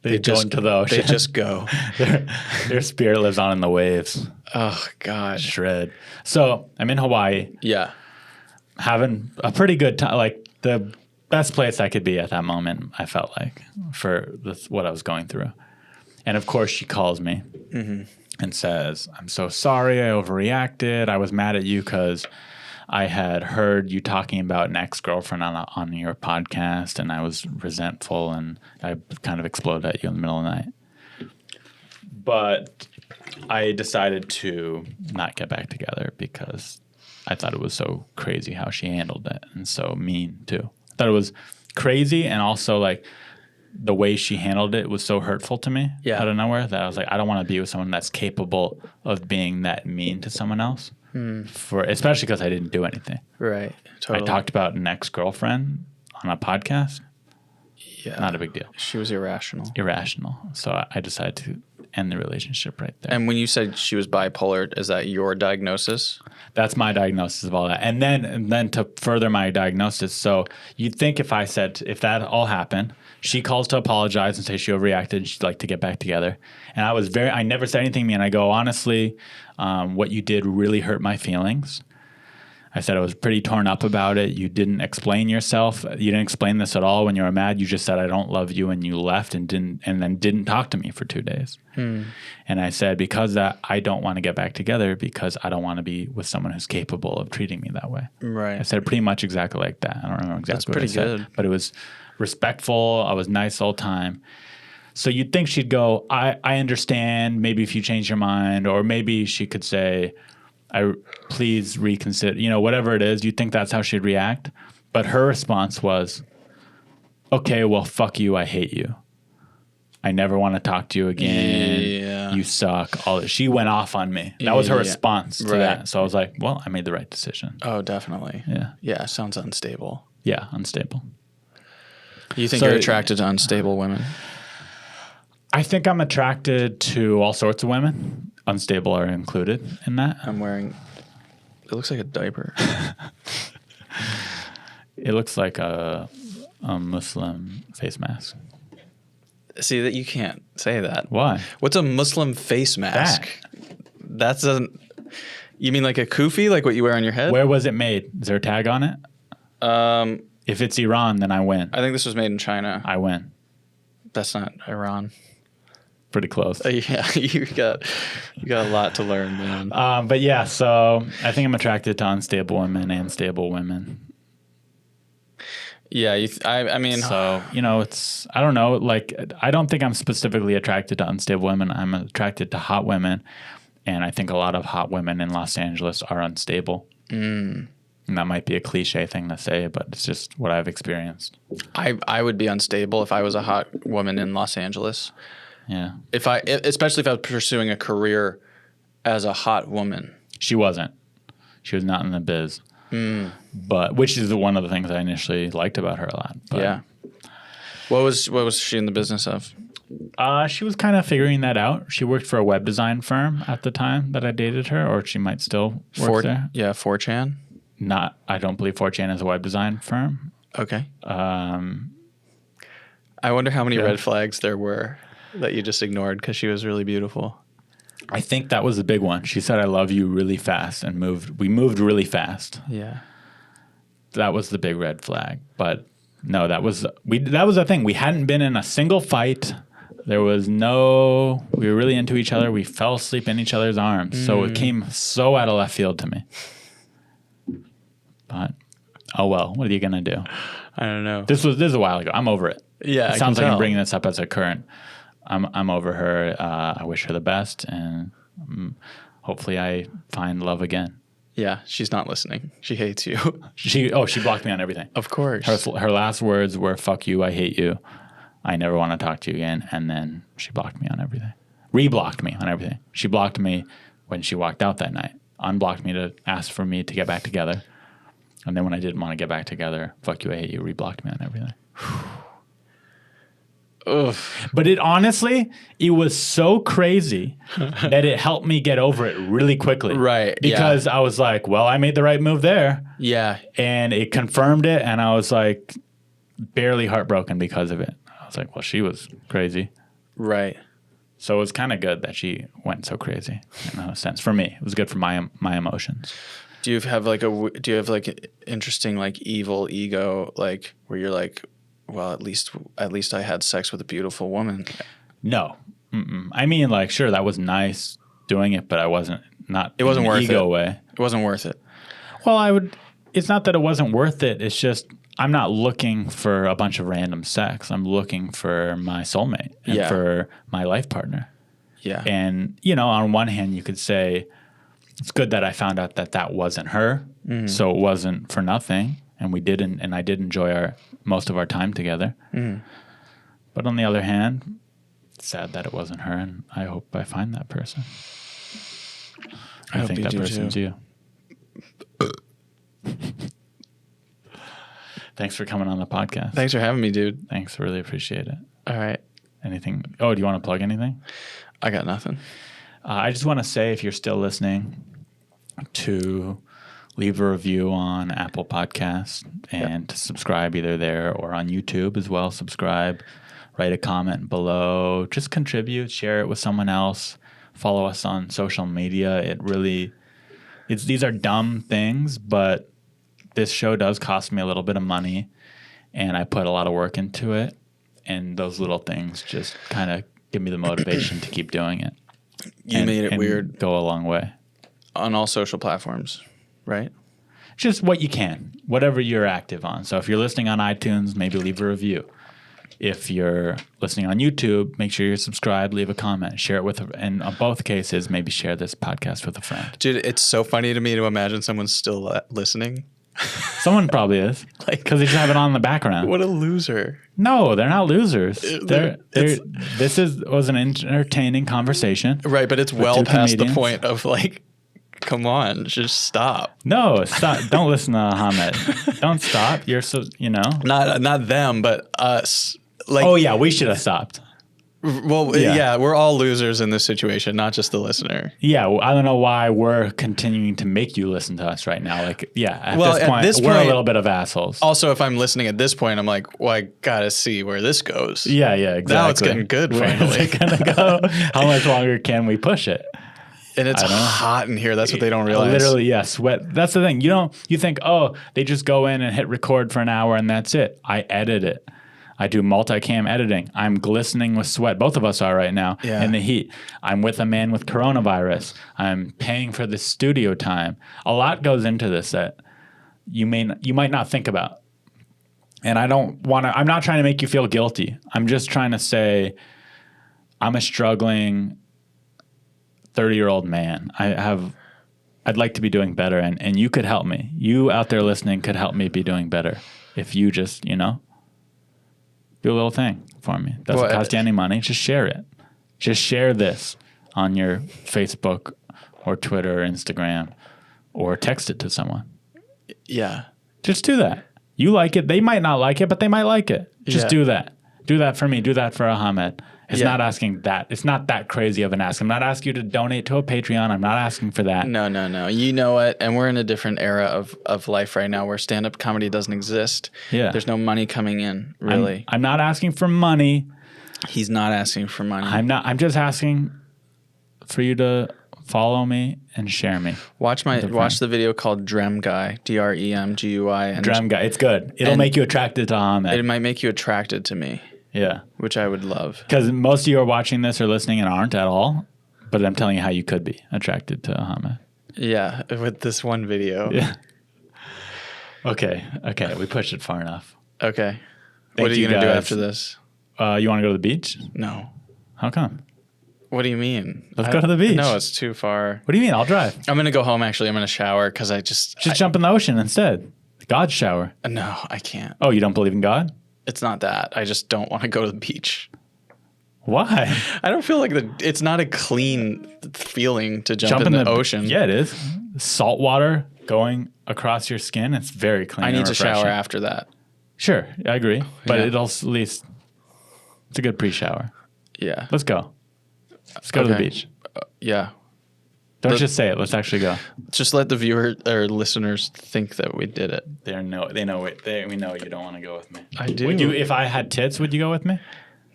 They go into the ocean. They just go. their spirit lives on in the waves. Oh, God. Shred. So I'm in Hawaii, Yeah. having a pretty good time. Like the best place I could be at that moment, I felt like, for what I was going through. And of course, she calls me and says, I'm so sorry I overreacted. I was mad at you because I had heard you talking about an ex-girlfriend on your podcast, and I was resentful, and I kind of exploded at you in the middle of the night. But I decided to not get back together because I thought it was so crazy how she handled it, and so mean too. I thought it was crazy, and also like the way she handled it was so hurtful to me out of nowhere that I was like, I don't want to be with someone that's capable of being that mean to someone else. Especially because I didn't do anything. Right. Totally. I talked about an ex-girlfriend on a podcast. Yeah. Not a big deal. She was irrational. Irrational. So I decided to end the relationship right there. And when you said she was bipolar, is that your diagnosis? That's my diagnosis of all that. And then to further my diagnosis, so you'd think if that all happened, she calls to apologize and say she overreacted and she'd like to get back together. And I never said anything mean. I go, honestly, what you did really hurt my feelings. I said I was pretty torn up about it. You didn't explain yourself. You didn't explain this at all when you were mad. You just said, I don't love you, and you left and then didn't talk to me for 2 days. And I said, because that, I don't want to get back together because I don't want to be with someone who's capable of treating me that way. Right. I said it pretty much exactly like that. I don't remember exactly That's what pretty I said, good. but it was respectful. I was nice the whole time. So you'd think she'd go, I understand. Maybe if you change your mind, or maybe she could say, please reconsider, whatever it is, you'd think that's how she'd react. But her response was, okay, well, fuck you. I hate you. I never want to talk to you again. Yeah. You suck. She went off on me. That was her Yeah. response to Right. that. So I was like, well, I made the right decision. Oh, definitely. Yeah. Yeah, sounds unstable. Yeah, unstable. You think So- you're attracted to unstable women? I think I'm attracted to all sorts of women. Unstable are included in that. I'm wearing, it looks like a diaper. It looks like a Muslim face mask. See, that you can't say that. Why? What's a Muslim face mask? That doesn't. You mean like a kufi, like what you wear on your head? Where was it made? Is there a tag on it? If it's Iran, then I win. I think this was made in China. I win. That's not Iran. Pretty close. Yeah, you got a lot to learn, man. But yeah, so I think I'm attracted to unstable women and stable women. Yeah, I mean, so it's I don't know. Like I don't think I'm specifically attracted to unstable women. I'm attracted to hot women, and I think a lot of hot women in Los Angeles are unstable. And that might be a cliche thing to say, but it's just what I've experienced. I would be unstable if I was a hot woman in Los Angeles. Yeah. Especially if I was pursuing a career as a hot woman. She wasn't. She was not in the biz. But which is one of the things I initially liked about her a lot. But, yeah. What was she in the business of? She was kind of figuring that out. She worked for a web design firm at the time that I dated her, or she might still work there. Yeah, 4chan. I don't believe 4chan is a web design firm. Okay. I wonder how many red flags there were that you just ignored because she was really beautiful. I think that was the big one. She said, "I love you" really fast and moved. We moved really fast. Yeah. That was the big red flag. But no, that was the thing. We hadn't been in a single fight. We were really into each other. We fell asleep in each other's arms. So it came so out of left field to me. But oh well, what are you gonna do? I don't know. This was a while ago. I'm over it. Yeah, it sounds like I'm bringing this up as a current. I'm over her. I wish her the best, and hopefully I find love again. Yeah, she's not listening. She hates you. She blocked me on everything. Of course. Her last words were "fuck you, I hate you, I never want to talk to you again," and then she blocked me on everything. Reblocked me on everything. She blocked me when she walked out that night. Unblocked me to ask for me to get back together, and then when I didn't want to get back together, "fuck you, I hate you," reblocked me on everything. Ugh. But it was so crazy that it helped me get over it really quickly. Right. Because I was like, well, I made the right move there. Yeah. And it confirmed it. And I was like barely heartbroken because of it. I was like, well, she was crazy. Right. So it was kind of good that she went so crazy in a sense. For me, it was good for my emotions. Do you have interesting like evil ego, like where you're like, well, at least I had sex with a beautiful woman? No. Mm-mm. I mean, like, sure, that was nice doing it, but I wasn't worth it. Ego way. It wasn't worth it. Well, it's not that it wasn't worth it. It's just I'm not looking for a bunch of random sex. I'm looking for my soulmate and for my life partner. Yeah. And, on one hand, you could say it's good that I found out that wasn't her. Mm-hmm. So it wasn't for nothing. And I did enjoy most of our time together. Mm. But on the other hand, it's sad that it wasn't her, and I hope I find that person. I think that person's you. Thanks for coming on the podcast. Thanks for having me, dude. Thanks, really appreciate it. All right. Anything? Oh, do you want to plug anything? I got nothing. I just want to say, if you're still listening, to leave a review on Apple Podcasts and to subscribe either there or on YouTube as well. Subscribe, write a comment below, just contribute, share it with someone else. Follow us on social media. These are dumb things, but this show does cost me a little bit of money, and I put a lot of work into it. And those little things just kind of give me the motivation to keep doing it. You made it weird. Go a long way. On all social platforms. Right? Just what you can, whatever you're active on. So if you're listening on iTunes, maybe leave a review. If you're listening on YouTube, make sure you're subscribed, leave a comment, share it and in both cases, maybe share this podcast with a friend. Dude, it's so funny to me to imagine someone's still listening. Someone probably is, because they just have it on in the background. What a loser. No, they're not losers. This was an entertaining conversation. Right, but it's well past the point of like, come on, just stop. No, stop. Don't listen to Ahamed. Don't stop. You're Not them, but us. Like, oh yeah, we should have stopped. Well, yeah, we're all losers in this situation, not just the listener. Yeah, well, I don't know why we're continuing to make you listen to us right now. Like, yeah, at this point, we're a little bit of assholes. Also, if I'm listening at this point, I'm like, well, I gotta see where this goes. Yeah, exactly. Now it's getting good finally. Where's it gonna go? How much longer can we push it? And it's hot in here. That's what they don't realize. Literally, yeah, sweat. That's the thing. You think, oh, they just go in and hit record for an hour and that's it. I edit it. I do multicam editing. I'm glistening with sweat. Both of us are right now in the heat. I'm with a man with coronavirus. I'm paying for the studio time. A lot goes into this that you might not think about. And I'm not trying to make you feel guilty. I'm just trying to say I'm a struggling 30-year-old man. I'd like to be doing better, and you could help me. You out there listening could help me be doing better if you just, do a little thing for me. Doesn't cost you any money. Just share it. Just share this on your Facebook or Twitter or Instagram, or text it to someone. Yeah. Just do that. You like it. They might not like it, but they might like it. Just do that. Do that for me. Do that for Ahamed. It's not asking that. It's not that crazy of an ask. I'm not asking you to donate to a Patreon. I'm not asking for that. No. You know what? And we're in a different era of life right now where stand-up comedy doesn't exist. Yeah. There's no money coming in, really. I'm not asking for money. He's not asking for money. I'm just asking for you to follow me and share me. Watch the video called Drem Guy, DREMGUI. Drem Guy. It's good. It'll make you attracted to Ahamed. It might make you attracted to me. Yeah. Which I would love. Because most of you are watching this or listening and aren't at all. But I'm telling you how you could be attracted to Ahamed. Yeah, with this one video. Yeah. Okay. We pushed it far enough. Okay. Thank what are you going to do guys. after this? You want to go to the beach? No. How come? What do you mean? Let's go to the beach. No, it's too far. What do you mean? I'll drive. I'm going to go home, actually. I'm going to shower because Just jump in the ocean instead. God's shower. No, I can't. Oh, you don't believe in God? It's not that. I just don't want to go to the beach. Why? I don't feel like it's not a clean feeling to jump in the ocean. Yeah, it is. Salt water going across your skin. It's very clean. I need and to refreshing. shower after that. Sure, I agree. But Yeah. it'll at least, it's a good pre-shower. Yeah. Let's go. Let's go to the Okay. beach. Yeah. Don't just say it. Let's actually go. Just let the viewer or listeners think that we did it. We know you don't want to go with me. I do. Would you, if I had tits, would you go with me?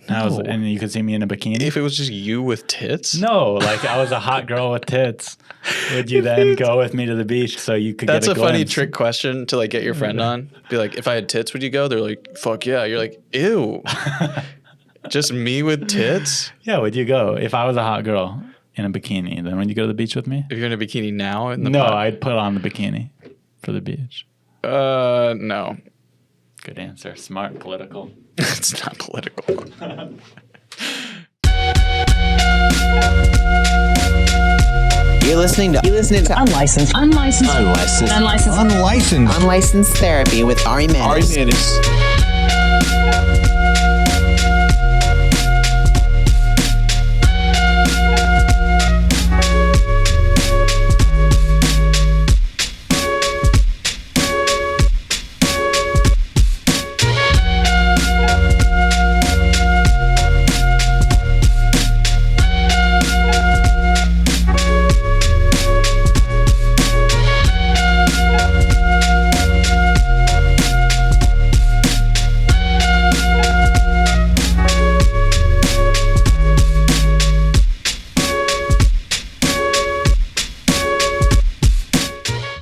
No. And you could see me in a bikini? If it was just you with tits? No, like I was a hot girl with tits. Would you then go with me to the beach so you could That's get a funny glimpse? trick question to like get your friend on. Be like, if I had tits, would you go? They're like, fuck yeah. You're like, ew. Just me with tits? Yeah, would you go? If I was a hot girl in a bikini, then would you go to the beach with me? If you're in a bikini now? No, I'd put on the bikini for the beach. No. Good answer. Smart, political. It's not political. You're listening to Unlicensed Therapy with Ari Mannis.